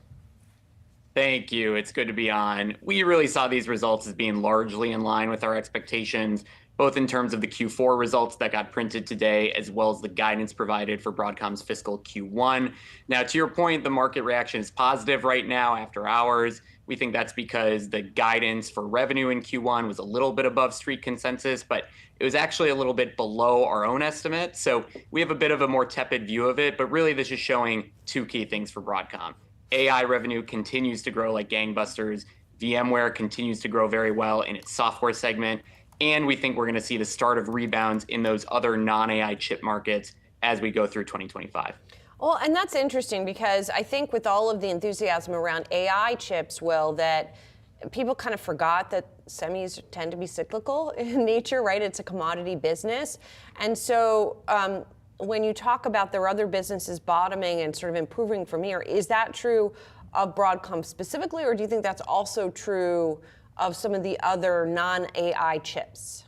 [SPEAKER 20] Thank you. It's good to be on. We really saw these results as being largely in line with our expectations, both in terms of the Q4 results that got printed today, as well as the guidance provided for Broadcom's fiscal Q1. Now, to your point, the market reaction is positive right now after hours. We think that's because the guidance for revenue in Q1 was a little bit above street consensus, but it was actually a little bit below our own estimate. So we have a bit of a more tepid view of it, but really this is showing two key things for Broadcom. AI revenue continues to grow like gangbusters. VMware continues to grow very well in its software segment. And we think we're going to see the start of rebounds in those other non-AI chip markets as we go through 2025.
[SPEAKER 1] Well, and that's interesting because I think with all of the enthusiasm around AI chips, Will, that people kind of forgot that semis tend to be cyclical in nature, right? It's a commodity business. And so when you talk about their other businesses bottoming and sort of improving from here, is that true of Broadcom specifically, or do you think that's also true of some of the other non-AI chips?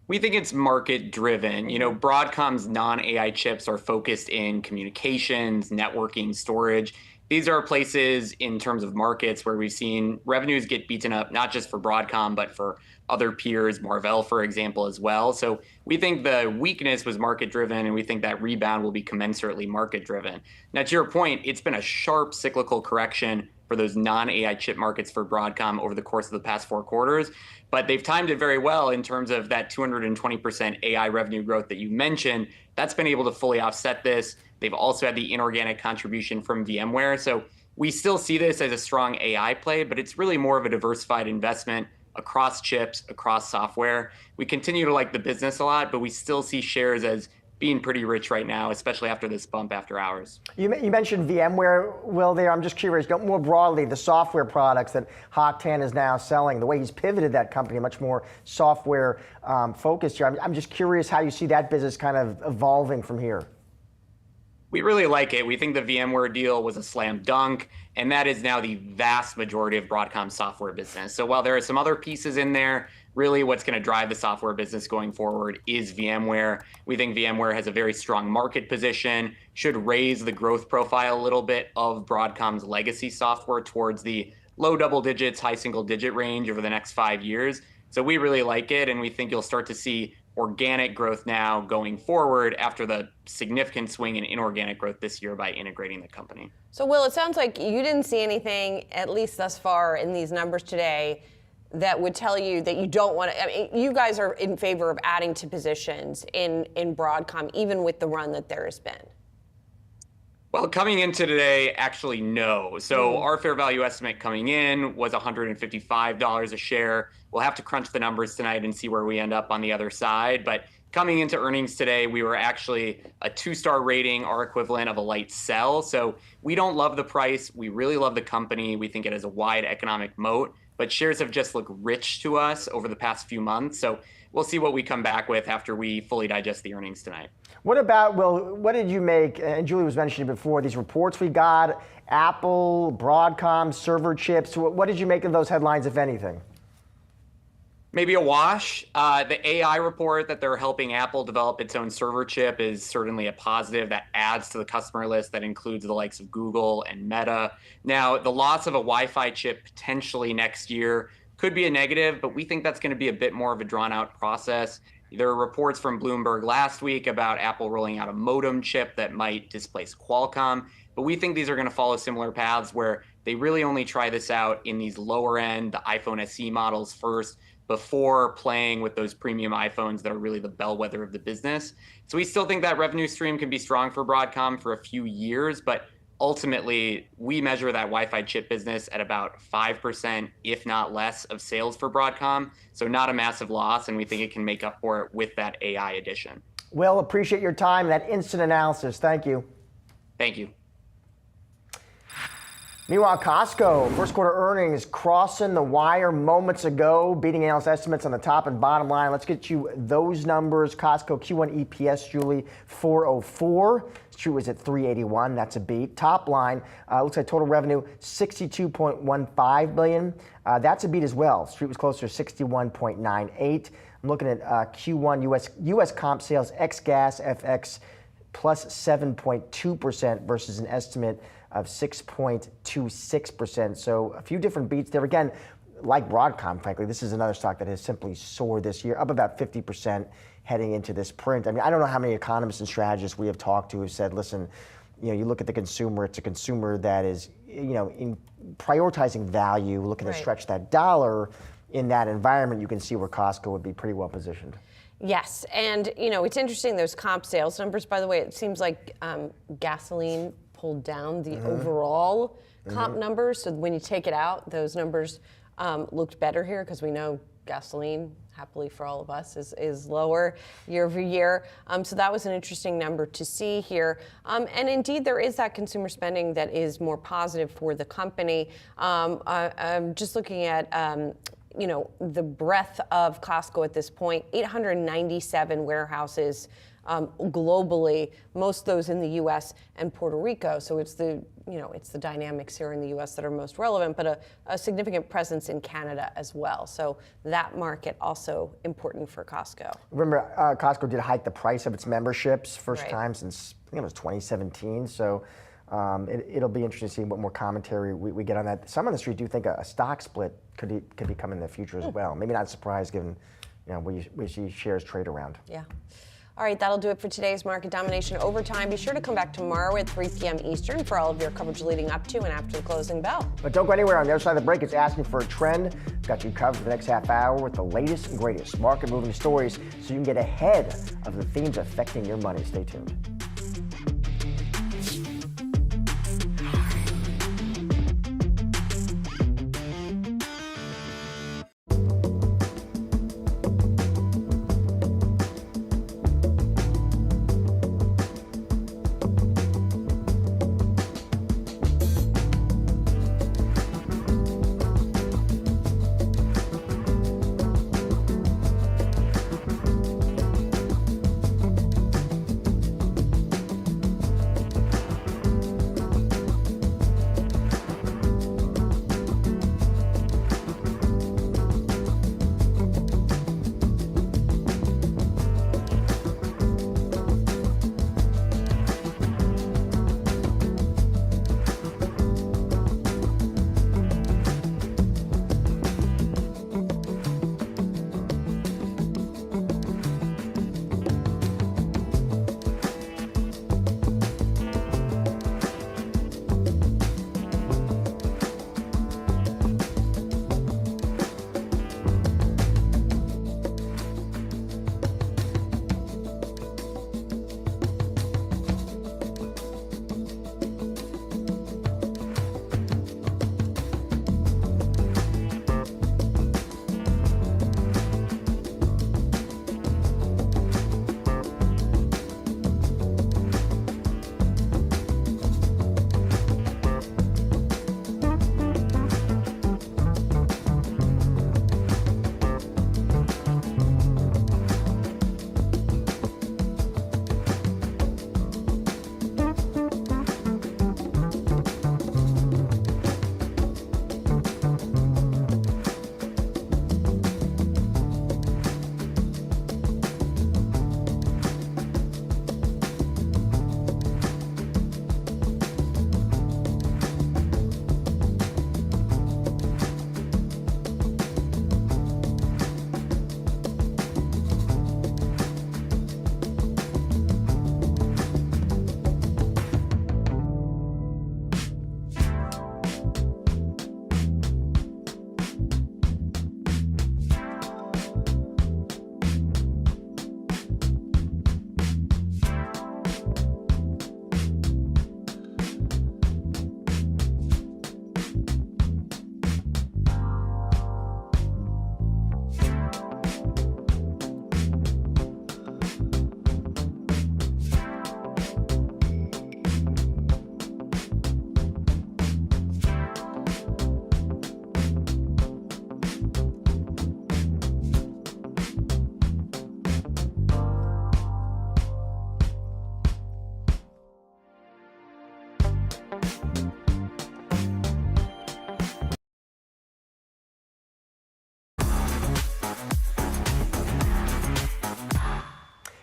[SPEAKER 20] We think it's market driven. You know, Broadcom's non-AI chips are focused in communications, networking, storage. These are places in terms of markets where we've seen revenues get beaten up, not just for Broadcom, but for other peers, Marvell, for example, as well. So we think the weakness was market driven, and we think that rebound will be commensurately market driven. Now, to your point, it's been a sharp cyclical correction for those non-AI chip markets for Broadcom over the course of the past 4 quarters. But they've timed it very well in terms of that 220% AI revenue growth that you mentioned. That's been able to fully offset this. They've also had the inorganic contribution from VMware. So we still see this as a strong AI play, but it's really more of a diversified investment across chips, across software. We continue to like the business a lot, but we still see shares as being pretty rich right now, especially after this bump after hours.
[SPEAKER 2] You mentioned VMware, Will, there. I'm just curious, more broadly, the software products that Hock Tan is now selling, the way he's pivoted that company, much more software focused here. I'm just curious how you see that business kind of evolving from here.
[SPEAKER 20] We really like it. We think the VMware deal was a slam dunk, and that is now the vast majority of Broadcom's software business. So while there are some other pieces in there, really what's going to drive the software business going forward is VMware. We think VMware has a very strong market position, should raise the growth profile a little bit of Broadcom's legacy software towards the low double digits, high single digit range over the next 5 years. So we really like it, and we think you'll start to see organic growth now going forward after the significant swing in inorganic growth this year by integrating the company.
[SPEAKER 1] So Will, it sounds like you didn't see anything, at least thus far in these numbers today, that would tell you that you don't want to, I mean, you guys are in favor of adding to positions in Broadcom, even with the run that there has been.
[SPEAKER 20] Well, coming into today, actually, no. So our fair value estimate coming in was $155 a share. We'll have to crunch the numbers tonight and see where we end up on the other side. But coming into earnings today, we were actually a 2-star rating, our equivalent of a light sell. So we don't love the price. We really love the company. We think it has a wide economic moat. But shares have just looked rich to us over the past few months. So we'll see what we come back with after we fully digest the earnings tonight.
[SPEAKER 2] What about, Will, what did you make, and Julie was mentioning before, these reports we got, Apple, Broadcom, server chips, what did you make of those headlines, if anything?
[SPEAKER 20] Maybe a wash. The AI report that they're helping Apple develop its own server chip is certainly a positive that adds to the customer list that includes the likes of Google and Meta. Now, the loss of a Wi-Fi chip potentially next year could be a negative, but we think that's going to be a bit more of a drawn-out process. There are reports from Bloomberg last week about Apple rolling out a modem chip that might displace Qualcomm, but we think these are going to follow similar paths where they really only try this out in these lower-end, the iPhone SE models first, before playing with those premium iPhones that are really the bellwether of the business. So we still think that revenue stream can be strong for Broadcom for a few years, but ultimately we measure that Wi-Fi chip business at about 5%, if not less, of sales for Broadcom. So not a massive loss, and we think it can make up for it with that AI addition.
[SPEAKER 2] Will, appreciate your time, that instant analysis. Thank you.
[SPEAKER 20] Thank you.
[SPEAKER 2] Meanwhile, Costco, first quarter earnings crossing the wire moments ago, beating analyst estimates on the top and bottom line. Let's get you those numbers. Costco Q1 EPS, Julie, 404. Street was at 381. That's a beat. Top line, looks like total revenue, $62.15 billion. That's a beat as well. Street was closer to 61.98. I'm looking at Q1 U.S. comp sales, ex-gas, FX, plus 7.2% versus an estimate of 6.26%. So a few different beats there. Again, like Broadcom, frankly, this is another stock that has simply soared this year, up about 50% heading into this print. I mean, I don't know how many economists and strategists we have talked to who have said, listen, you know, you look at the consumer, it's a consumer that is in prioritizing value, looking to
[SPEAKER 1] Right.
[SPEAKER 2] stretch that dollar in that environment, you can see where Costco would be pretty well positioned.
[SPEAKER 1] Yes, and it's interesting, those comp sales numbers, by the way, it seems like gasoline pulled down the overall comp numbers. So when you take it out, those numbers looked better here because we know gasoline, happily for all of us, is lower year over year. So that was an interesting number to see here. And indeed, there is that consumer spending that is more positive for the company. I'm just looking at the breadth of Costco at this point, 897 warehouses globally, most of those in the U.S. and Puerto Rico. So it's the dynamics here in the U.S. that are most relevant, but a significant presence in Canada as well. So that market also important for Costco.
[SPEAKER 2] Remember, Costco did hike the price of its memberships first
[SPEAKER 1] Right.
[SPEAKER 2] time since I think it was 2017. So it'll be interesting to see what more commentary we get on that. Some on the street do think a stock split could be coming in the future as well. Maybe not a surprise given we see shares trade around.
[SPEAKER 1] Yeah. All right, that'll do it for today's Market Domination Overtime. Be sure to come back tomorrow at 3 p.m. Eastern for all of your coverage leading up to and after the closing bell.
[SPEAKER 2] But don't go anywhere. On the other side of the break, it's asking for a trend. Got you covered for the next half hour with the latest and greatest market-moving stories so you can get ahead of the themes affecting your money. Stay tuned.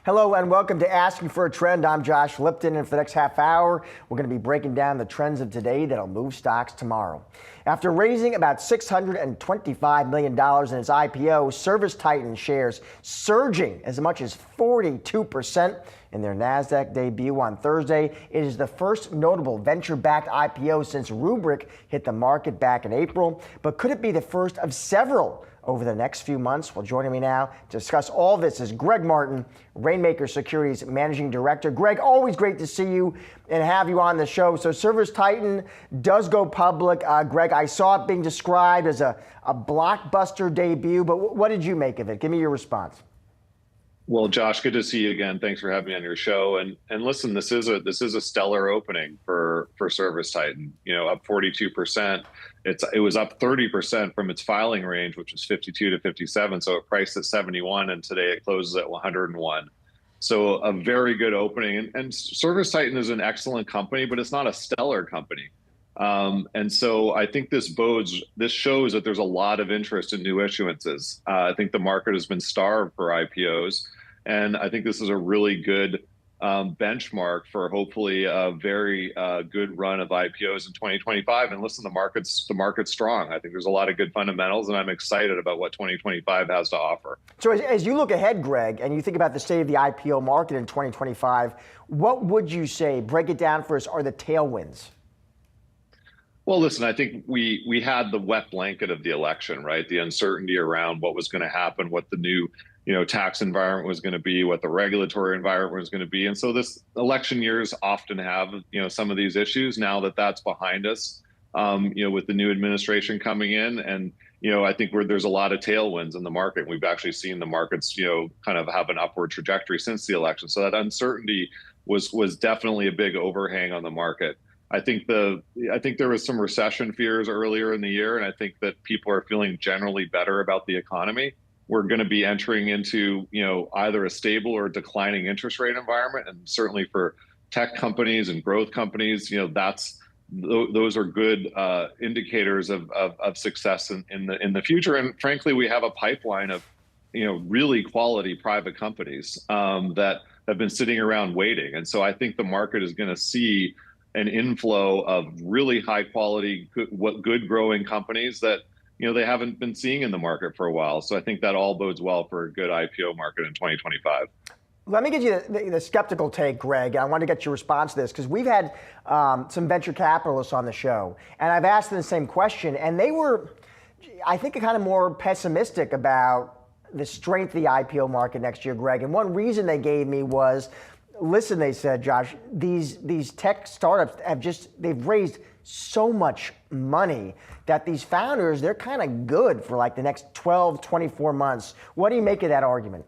[SPEAKER 2] Hello and welcome to Asking for a Trend. I'm Josh Lipton, and for the next half hour, we're going to be breaking down the trends of today that'll move stocks tomorrow. After raising about $625 million in its IPO, Service Titan shares surging as much as 42% in their Nasdaq debut on Thursday. It is the first notable venture-backed IPO since Rubrik hit the market back in April. But could it be the first of several over the next few months? Well, joining me now to discuss all this is Greg Martin, Rainmaker Securities Managing Director. Greg, always great to see you and have you on the show. So Service Titan does go public. Greg, I saw it being described as a blockbuster debut, but what did you make of it? Give me your response.
[SPEAKER 21] Well, Josh, good to see you again. Thanks for having me on your show. And listen, this is a stellar opening for Service Titan. You know, up 42%. It was up 30% from its filing range, which was 52 to 57. So it priced at 71, and today it closes at 101. So a very good opening. And Service Titan is an excellent company, but it's not a stellar company. And so I think this shows that there's a lot of interest in new issuances. I think the market has been starved for IPOs. And I think this is a really good benchmark for hopefully a very good run of IPOs in 2025. And listen, the market's strong. I think there's a lot of good fundamentals, and I'm excited about what 2025 has to offer.
[SPEAKER 2] So as you look ahead, Greg, and you think about the state of the IPO market in 2025, what would you say, break it down for us, are the tailwinds?
[SPEAKER 21] Well, listen, I think we had the wet blanket of the election, right? The uncertainty around what was going to happen, what the new tax environment was going to be, what the regulatory environment was going to be. And so this election years often have, some of these issues. Now that that's behind us, with the new administration coming in, and, I think there's a lot of tailwinds in the market. We've actually seen the markets, kind of have an upward trajectory since the election. So that uncertainty was definitely a big overhang on the market. I think there was some recession fears earlier in the year, and I think that people are feeling generally better about the economy. We're going to be entering into, either a stable or declining interest rate environment, and certainly for tech companies and growth companies, those are good indicators of success in the future. And frankly, we have a pipeline of, really quality private companies that have been sitting around waiting. And so I think the market is going to see an inflow of really high quality, good growing companies that they haven't been seeing in the market for a while. So I think that all bodes well for a good IPO market in 2025.
[SPEAKER 2] Let me get you the skeptical take, Greg. I want to get your response to this because we've had some venture capitalists on the show, and I've asked them the same question, and they were, I think, kind of more pessimistic about the strength of the IPO market next year, Greg. And one reason they gave me was, listen, they said, Josh, these tech startups they've raised so much money that these founders, they're kind of good for like the next 12, 24 months. What do you make of that argument?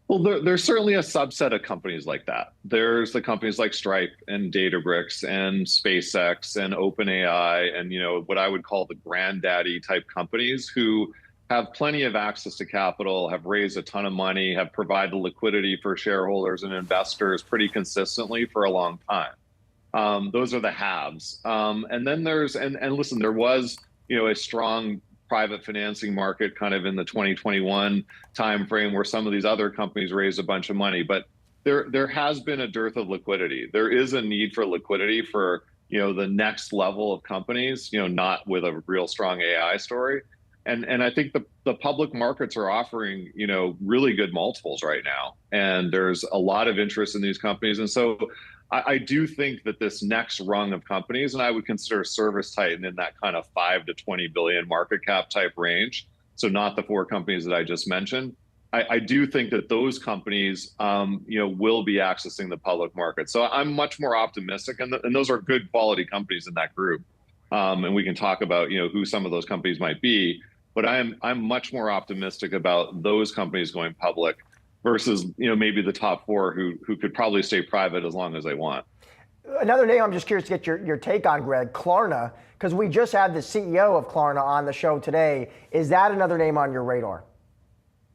[SPEAKER 21] Well, there's certainly a subset of companies like that. There's the companies like Stripe and Databricks and SpaceX and OpenAI and, what I would call the granddaddy type companies who have plenty of access to capital, have raised a ton of money, have provided liquidity for shareholders and investors pretty consistently for a long time. Those are the haves. And then listen, there was, a strong private financing market kind of in the 2021 timeframe where some of these other companies raised a bunch of money, but there has been a dearth of liquidity. There is a need for liquidity for, the next level of companies, not with a real strong AI story. And I think the public markets are offering, really good multiples right now. And there's a lot of interest in these companies. And so I do think that this next rung of companies, and I would consider Service Titan in that kind of 5 to 20 billion market cap type range, so not the 4 companies that I just mentioned, I do think that those companies, will be accessing the public market. So I'm much more optimistic, and those are good quality companies in that group. And we can talk about, who some of those companies might be. But I'm much more optimistic about those companies going public versus, maybe the top 4 who could probably stay private as long as they want.
[SPEAKER 2] Another name I'm just curious to get your take on, Greg, Klarna, because we just had the CEO of Klarna on the show today. Is that another name on your radar?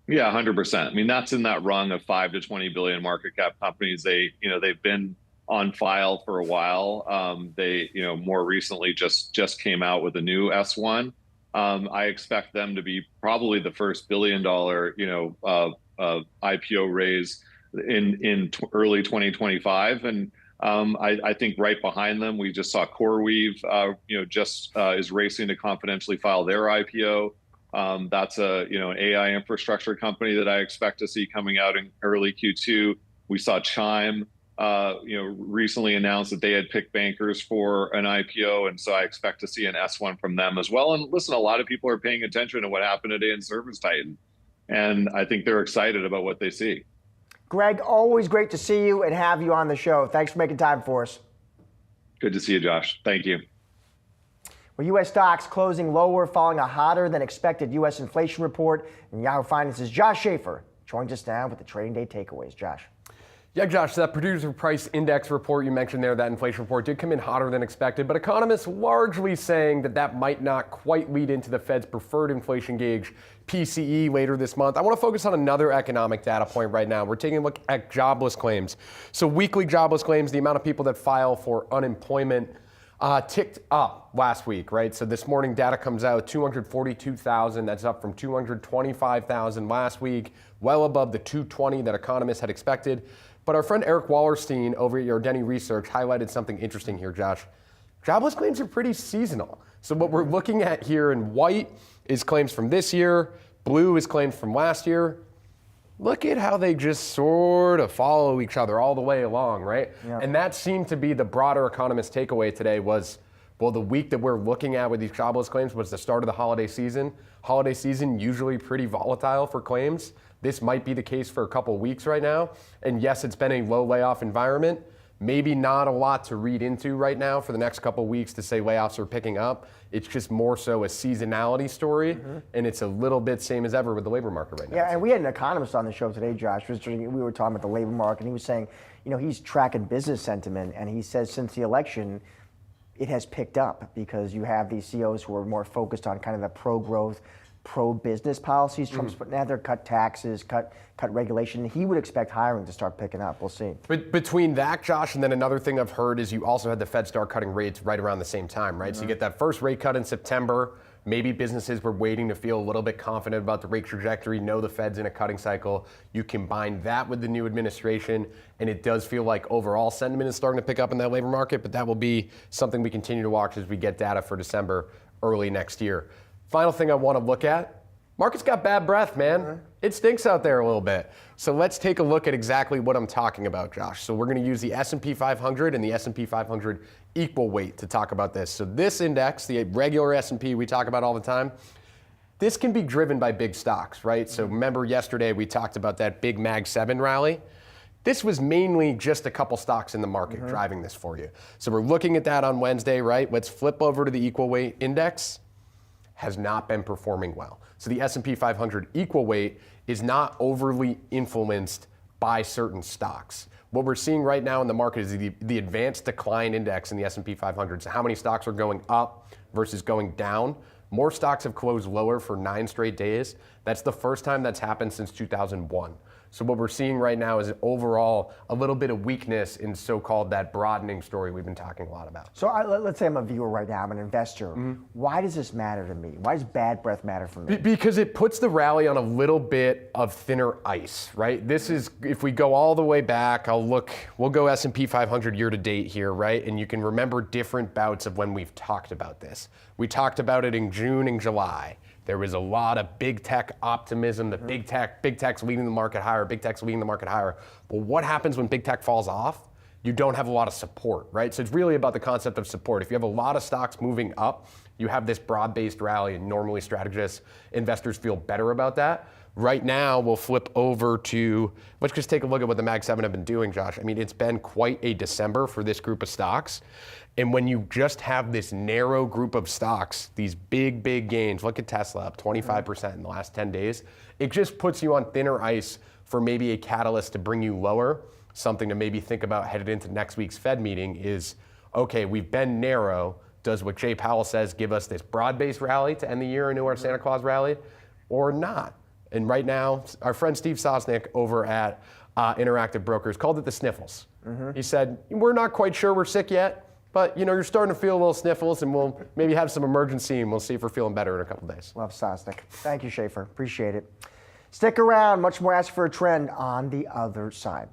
[SPEAKER 21] Yeah, 100%. I mean, that's in that rung of 5 to 20 billion market cap companies. They've been on file for a while. They, more recently just came out with a new S1. I expect them to be probably the first $1 billion, IPO raise in early 2025. And I think right behind them, we just saw CoreWeave, is racing to confidentially file their IPO. That's an AI infrastructure company that I expect to see coming out in early Q2. We saw Chime, recently announced that they had picked bankers for an IPO, and so I expect to see an S1 from them as well. And listen, a lot of people are paying attention to what happened today in Service Titan, and I think they're excited about what they see.
[SPEAKER 2] Greg, always great to see you and have you on the show. Thanks for making time for us.
[SPEAKER 21] Good to see you, Josh. Thank you.
[SPEAKER 2] Well, U.S. stocks closing lower following a hotter than expected U.S. inflation report. And Yahoo Finance's Josh Schaefer joins us now with the trading day takeaways. Josh.
[SPEAKER 7] Yeah, Josh, that producer price index report you mentioned there, that inflation report did come in hotter than expected, but economists largely saying that might not quite lead into the Fed's preferred inflation gauge, PCE, later this month. I want to focus on another economic data point right now. We're taking a look at jobless claims. So weekly jobless claims, the amount of people that file for unemployment, ticked up last week, right? So this morning data comes out 242,000. That's up from 225,000 last week, well above the 220 that economists had expected. But our friend Eric Wallerstein over at Yardeni Research highlighted something interesting here, Josh. Jobless claims are pretty seasonal. So what we're looking at here in white is claims from this year, blue is claims from last year. Look at how they just sort of follow each other all the way along, right? Yeah. And that seemed to be the broader economist takeaway today was, well, the week that we're looking at with these jobless claims was the start of the holiday season. Holiday season usually pretty volatile for claims. This might be the case for a couple weeks right now. And yes, it's been a low layoff environment. Maybe not a lot to read into right now for the next couple weeks to say layoffs are picking up. It's just more so a seasonality story, and it's a little bit same as ever with the labor market right now.
[SPEAKER 2] Yeah, and we had an economist on the show today, Josh. We were talking about the labor market, and he was saying, he's tracking business sentiment, and he says since the election, it has picked up because you have these CEOs who are more focused on kind of the pro-growth, pro-business policies. Trump's putting out there, cut taxes, cut regulation. He would expect hiring to start picking up. We'll see. But
[SPEAKER 7] between that, Josh, and then another thing I've heard is you also had the Fed start cutting rates right around the same time, right? So you get that first rate cut in September. Maybe businesses were waiting to feel a little bit confident about the rate trajectory, know the Fed's in a cutting cycle. You combine that with the new administration, and it does feel like overall sentiment is starting to pick up in that labor market, but that will be something we continue to watch as we get data for December early next year. Final thing I want to look at, market's got bad breath, man. It stinks out there a little bit. So let's take a look at exactly what I'm talking about, Josh. So we're going to use the S&P 500 and the S&P 500 equal weight to talk about this. So this index, the regular S&P we talk about all the time, this can be driven by big stocks, right? So remember yesterday we talked about that big Mag 7 rally. This was mainly just a couple stocks in the market driving this for you. So we're looking at that on Wednesday, right? Let's flip over to the equal weight index. Has not been performing well. So the S&P 500 equal weight is not overly influenced by certain stocks. What we're seeing right now in the market is the advanced decline index in the S&P 500. So how many stocks are going up versus going down? More stocks have closed lower for 9 straight days. That's the first time that's happened since 2001. So what we're seeing right now is overall a little bit of weakness in so-called that broadening story we've been talking a lot about.
[SPEAKER 2] So let's say I'm a viewer right now, I'm an investor. Why does this matter to me? Why does bad breath matter for me?
[SPEAKER 7] Because it puts the rally on a little bit of thinner ice, right? This is, if we go all the way back, we'll go S&P 500 year to date here, right? And you can remember different bouts of when we've talked about this. We talked about it in June and July. There was a lot of big tech optimism, that big tech's leading the market higher, big tech's leading the market higher. But what happens when big tech falls off? You don't have a lot of support, right? So it's really about the concept of support. If you have a lot of stocks moving up, you have this broad-based rally, and normally strategists, investors feel better about that. Right now, we'll flip over to, let's just take a look at what the Mag 7 have been doing, Josh. I mean, it's been quite a December for this group of stocks. And when you just have this narrow group of stocks, these big gains, look at Tesla up 25% in the last 10 days, it just puts you on thinner ice for maybe a catalyst to bring you lower. Something to maybe think about headed into next week's Fed meeting is, okay, we've been narrow. Does what Jay Powell says give us this broad-based rally to end the year into our Santa Claus rally or not? And right now, our friend Steve Sosnick over at Interactive Brokers called it the sniffles. He said, we're not quite sure we're sick yet, but you're starting to feel a little sniffles, and we'll maybe have some emergency, and we'll see if we're feeling better in a couple days.
[SPEAKER 2] Love Sosnick. Thank you, Schaefer. Appreciate it. Stick around, much more Ask for a Trend on the other side.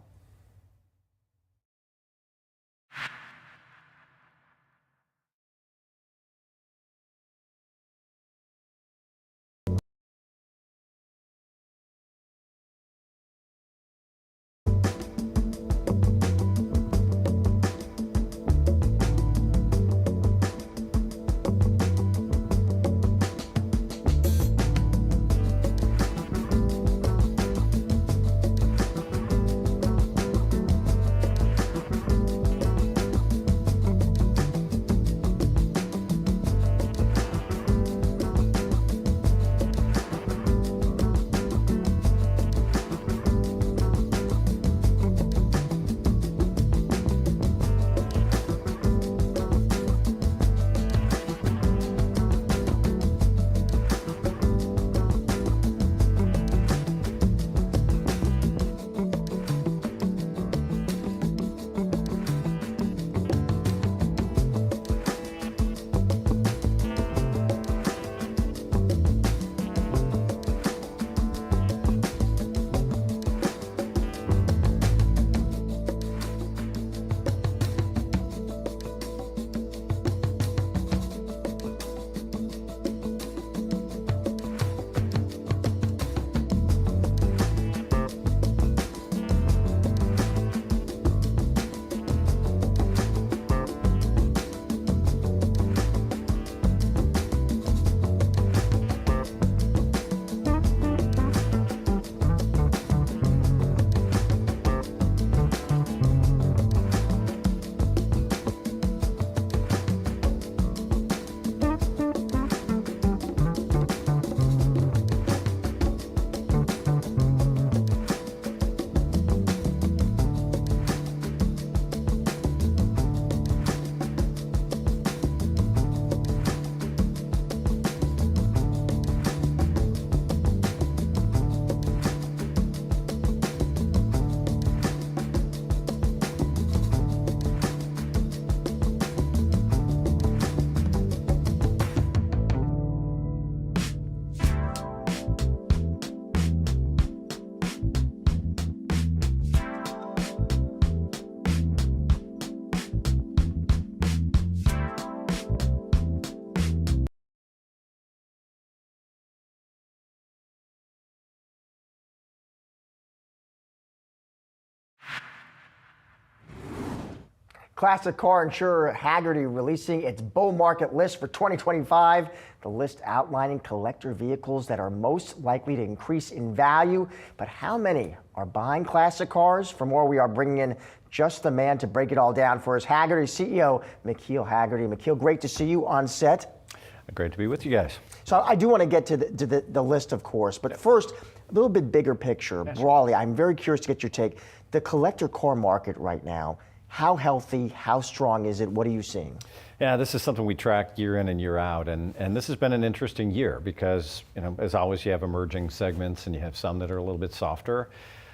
[SPEAKER 2] Classic car insurer Hagerty releasing its bull market list for 2025. The list outlining collector vehicles that are most likely to increase in value. But how many are buying classic cars? For more, we are bringing in just the man to break it all down for us, Hagerty CEO McKeel Hagerty. McKeel, great to see you on set.
[SPEAKER 4] Great to be with you guys.
[SPEAKER 2] So I do want to get to the list, of course. But first, a little bit bigger picture, broadly. I'm very curious to get your take. The collector car market right now, how healthy, how strong is it? What are you seeing?
[SPEAKER 4] Yeah, this is something we track year in and year out, and this has been an interesting year because, as always, you have emerging segments and you have some that are a little bit softer.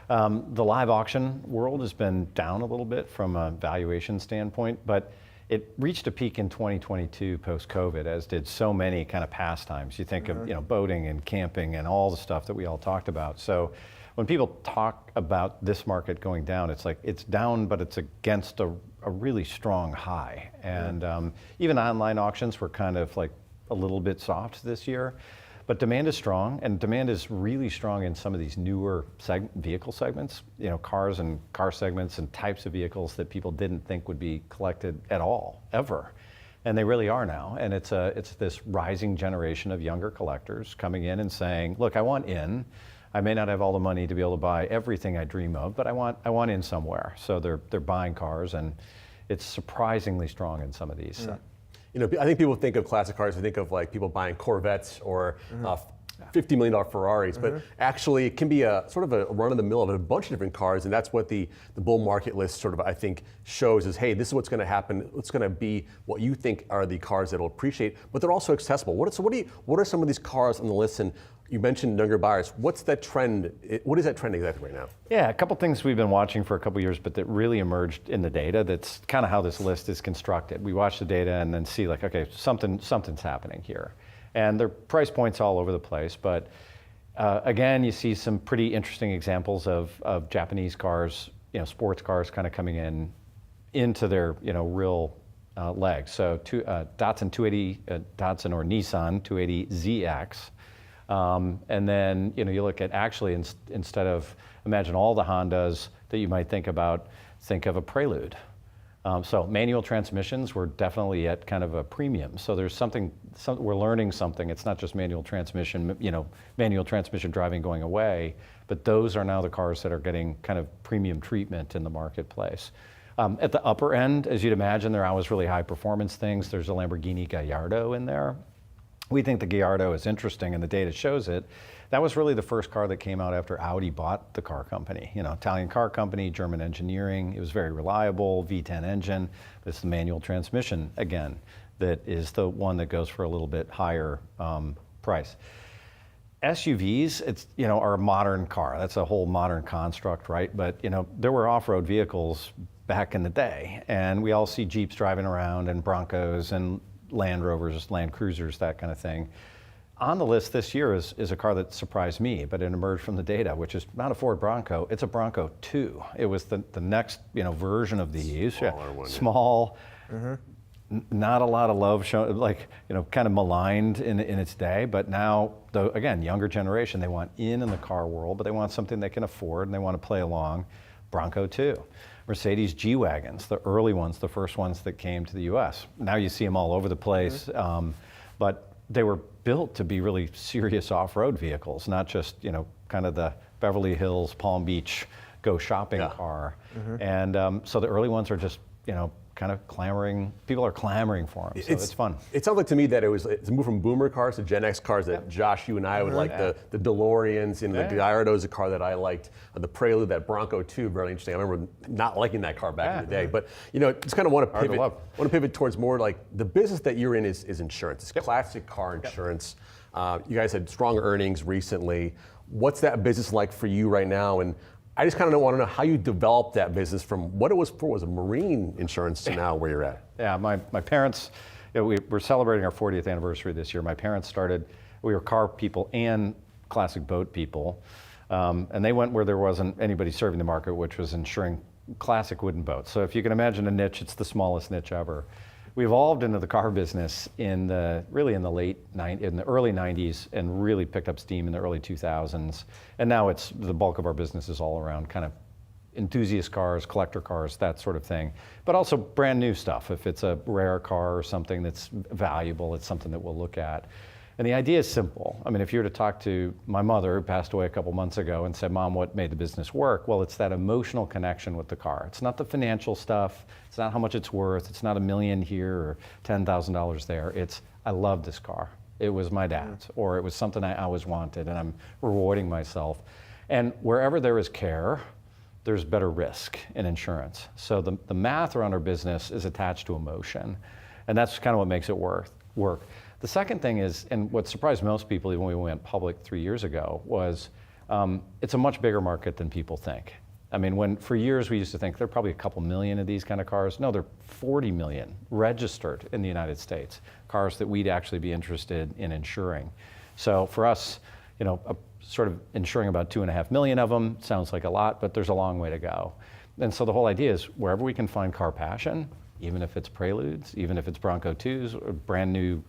[SPEAKER 4] The live auction world has been down a little bit from a valuation standpoint, but it reached a peak in 2022 post-COVID, as did so many kind of pastimes. You think of boating and camping and all the stuff that we all talked about. So when people talk about this market going down, it's like it's down, but it's against a really strong high. And even online auctions were kind of like a little bit soft this year. But demand is strong, and demand is really strong in some of these newer vehicle segments, cars and car segments and types of vehicles that people didn't think would be collected at all, ever. And they really are now. And it's this rising generation of younger collectors coming in and saying, look, I want in. I may not have all the money to be able to buy everything I dream of, but I want in somewhere. So they're buying cars, and it's surprisingly strong in some of these.
[SPEAKER 22] I think people think of classic cars, they think of like people buying Corvettes or $50 million Ferraris, but actually it can be a sort of a run-of-the-mill of a bunch of different cars, and that's what the bull market list sort of, I think, shows is, hey, this is what's going to happen. It's going to be what you think are the cars that will appreciate, but they're also accessible. What are some of these cars on the list? And you mentioned younger buyers. What's that trend? What is that trend exactly right now?
[SPEAKER 4] Yeah, a couple things we've been watching for a couple years, but that really emerged in the data. That's kind of how this list is constructed. We watch the data and then see like, okay, something's happening here. And there are price points all over the place, but Again, you see some pretty interesting examples of Japanese cars, sports cars kind of coming into their, real legs. So Datsun 280, Datsun or Nissan 280ZX. And then, you look at actually, instead of, imagine all the Hondas that you might think about, think of a Prelude. So manual transmissions were definitely at kind of a premium. So there's we're learning something. It's not just manual transmission, manual transmission driving going away, but those are now the cars that are getting kind of premium treatment in the marketplace. At the upper end, as you'd imagine, there are always really high performance things. There's a Lamborghini Gallardo in there. We think the Gallardo is interesting and the data shows it. That was really the first car that came out after Audi bought the car company. Italian car company, German engineering. It was very reliable, V10 engine. But it's the manual transmission, again, that is the one that goes for a little bit higher price. SUVs, are a modern car. That's a whole modern construct, right? But, there were off-road vehicles back in the day. And we all see Jeeps driving around and Broncos and Land Rovers, Land Cruisers, that kind of thing. On the list this year is a car that surprised me, but it emerged from the data, which is not a Ford Bronco, it's a Bronco 2. It was the next version of these.
[SPEAKER 22] Smaller one,
[SPEAKER 4] small, not a lot of love shown, kind of maligned in its day, but now, again, younger generation, they want in the car world, but they want something they can afford and they want to play along. Bronco 2. Mercedes G-Wagons, the early ones, the first ones that came to the US. Now you see them all over the place, but they were built to be really serious off-road vehicles, not just, kind of the Beverly Hills, Palm Beach, go shopping car. And so the early ones are just, kind of clamoring, people are clamoring for them, so it's fun.
[SPEAKER 22] It sounds like to me that it's a move from boomer cars to Gen X cars that Josh, you and I would like, the DeLoreans, the Gallardo is a car that I liked, the Prelude, that Bronco 2, very interesting. I remember not liking that car back in the day, but just kind of want to pivot towards more like the business that you're in is insurance. It's classic car insurance. You guys had strong earnings recently. What's that business like for you right now? And I just kind of want to know how you developed that business from what it was for, was a marine insurance, to now where you're at.
[SPEAKER 4] Yeah, my parents, we're celebrating our 40th anniversary this year. My parents started, we were car people and classic boat people. And they went where there wasn't anybody serving the market, which was insuring classic wooden boats. So if you can imagine a niche, it's the smallest niche ever. We evolved into the car business in the early 90s and really picked up steam in the early 2000s. And now the bulk of our business is all around kind of enthusiast cars, collector cars, that sort of thing. But also brand new stuff. If it's a rare car or something that's valuable, it's something that we'll look at. And the idea is simple. I mean, if you were to talk to my mother, who passed away a couple months ago, and said, Mom, what made the business work? Well, it's that emotional connection with the car. It's not the financial stuff. It's not how much it's worth. It's not $1 million here or $10,000 there. It's, I love this car. It was my dad's, or it was something I always wanted, and I'm rewarding myself. And wherever there is care, there's better risk in insurance. So the math around our business is attached to emotion, and that's kind of what makes it work. The second thing is, and what surprised most people even when we went public 3 years ago, was it's a much bigger market than people think. I mean, for years we used to think there are probably a couple million of these kind of cars. No, there are 40 million registered in the United States, cars that we'd actually be interested in insuring. So for us, sort of insuring about 2.5 million of them sounds like a lot, but there's a long way to go. And so the whole idea is wherever we can find car passion, even if it's Preludes, even if it's Bronco 2s, or brand new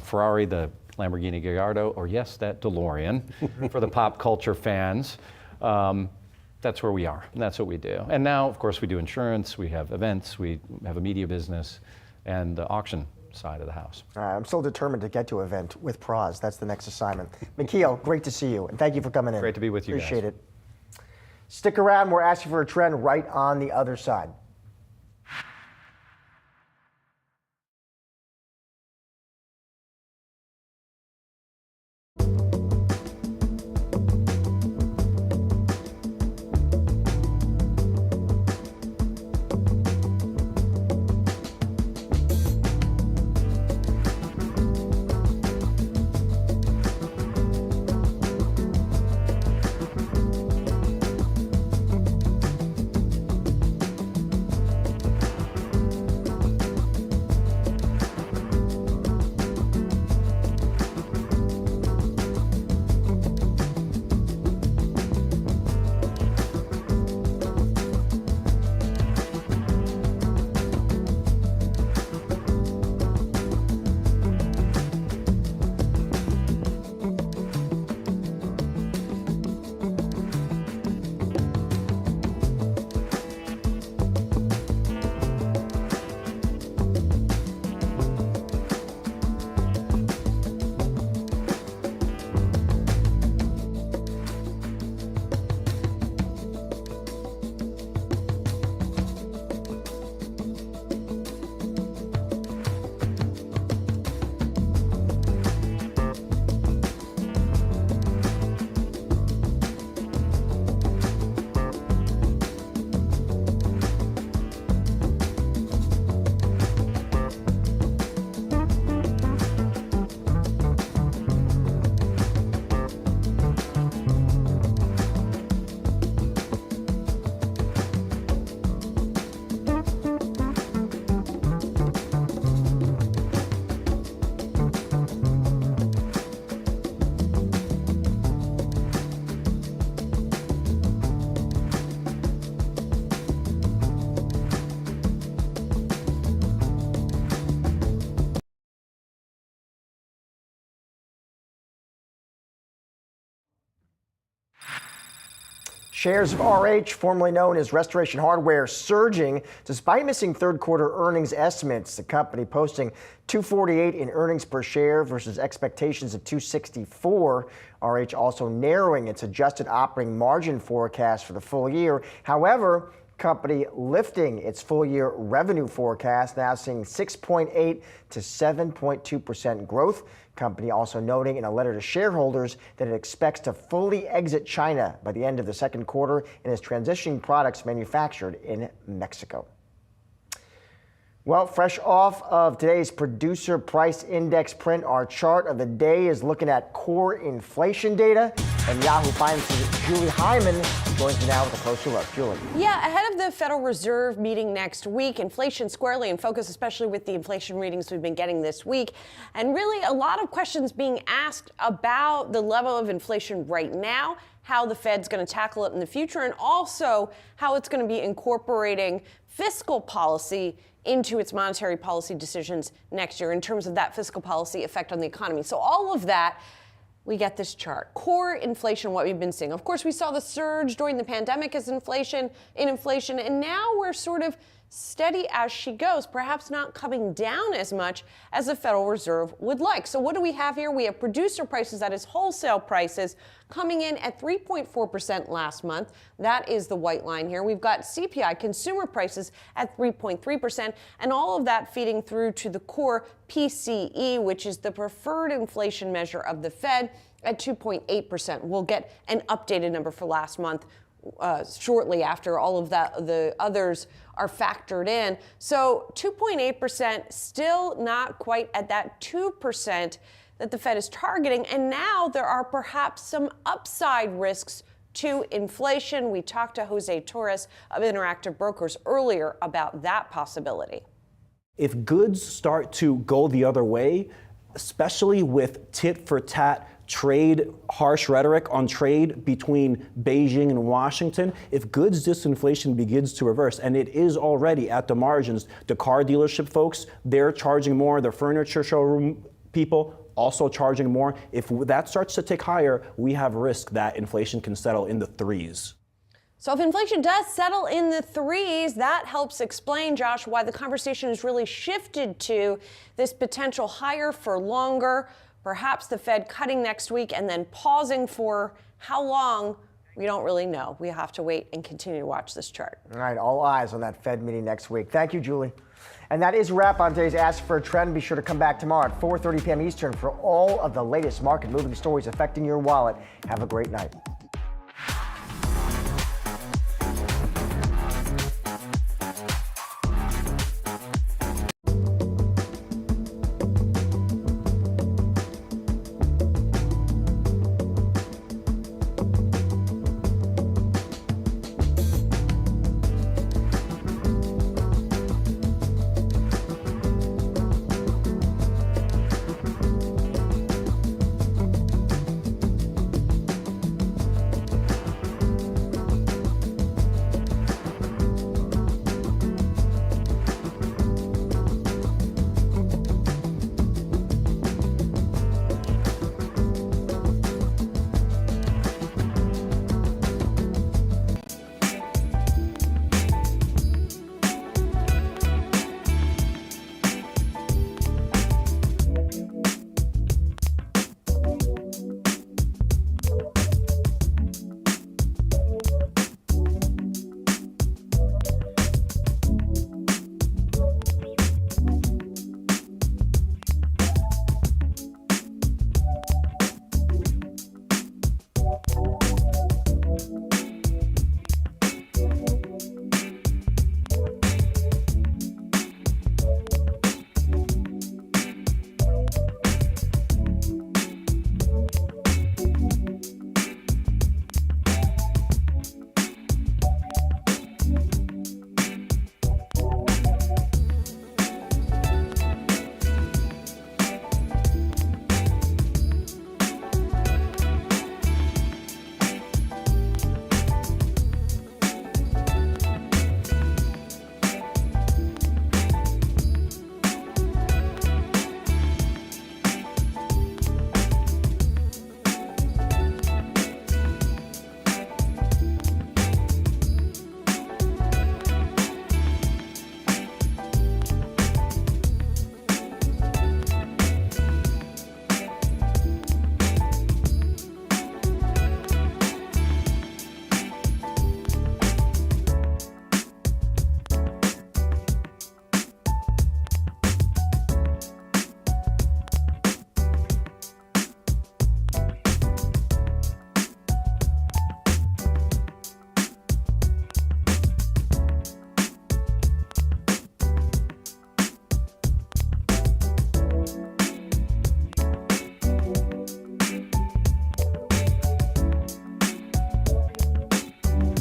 [SPEAKER 4] Ferrari, the Lamborghini Gallardo, or yes, that DeLorean for the pop culture fans. That's where we are, and that's what we do. And now, of course, we do insurance, we have events, we have a media business, and the auction side of the house.
[SPEAKER 2] I'm still determined to get to an event with Praz. That's the next assignment. Mikhail, great to see you, and thank you for coming in.
[SPEAKER 4] Great to be with you guys.
[SPEAKER 2] Appreciate it. Stick around, we're asking for a trend right on the other side. Shares of RH, formerly known as Restoration Hardware, surging despite missing third quarter earnings estimates. The company posting $2.48 in earnings per share versus expectations of $2.64. RH also narrowing its adjusted operating margin forecast for the full year. However, company lifting its full year revenue forecast, now seeing 6.8 to 7.2% growth. Company also noting in a letter to shareholders that it expects to fully exit China by the end of the second quarter and is transitioning products manufactured in Mexico. Well, fresh off of today's producer price index print, our chart of the day is looking at core inflation data. And Yahoo Finance's Julie Hyman joins me now with a closer look. Julie.
[SPEAKER 1] Yeah, ahead of the Federal Reserve meeting next week, inflation squarely in focus, especially with the inflation readings we've been getting this week. And really a lot of questions being asked about the level of inflation right now, how the Fed's going to tackle it in the future, and also how it's going to be incorporating fiscal policy into its monetary policy decisions next year in terms of that fiscal policy effect on the economy. So all of that, we get this chart. Core inflation, what we've been seeing. Of course, we saw the surge during the pandemic as inflation, and now we're sort of steady as she goes, perhaps not coming down as much as the Federal Reserve would like. So what do we have here? We have producer prices, that is wholesale prices, coming in at 3.4% last month. That is the white line here. We've got CPI, consumer prices, at 3.3%, and all of that feeding through to the core PCE, which is the preferred inflation measure of the Fed, at 2.8%. We'll get an updated number for last month shortly after all of that, the others are factored in. So 2.8%, still not quite at that 2% that the Fed is targeting. And now there are perhaps some upside risks to inflation. We talked to Jose Torres of Interactive Brokers earlier about that possibility.
[SPEAKER 10] If goods start to go the other way, especially with tit for tat trade, harsh rhetoric on trade between Beijing and Washington, if goods disinflation begins to reverse, and it is already at the margins, the car dealership folks, they're charging more, the furniture showroom people also charging more. If that starts to tick higher, we have risk that inflation can settle in the threes.
[SPEAKER 1] So if inflation does settle in the threes, that helps explain, Josh, why the conversation has really shifted to this potential higher for longer. Perhaps the Fed cutting next week and then pausing for how long, we don't really know. We have to wait and continue to watch this chart.
[SPEAKER 2] All right, all eyes on that Fed meeting next week. Thank you, Julie. And that is a wrap on today's Ask for a Trend. Be sure to come back tomorrow at 4:30 p.m. Eastern for all of the latest market moving stories affecting your wallet. Have a great night.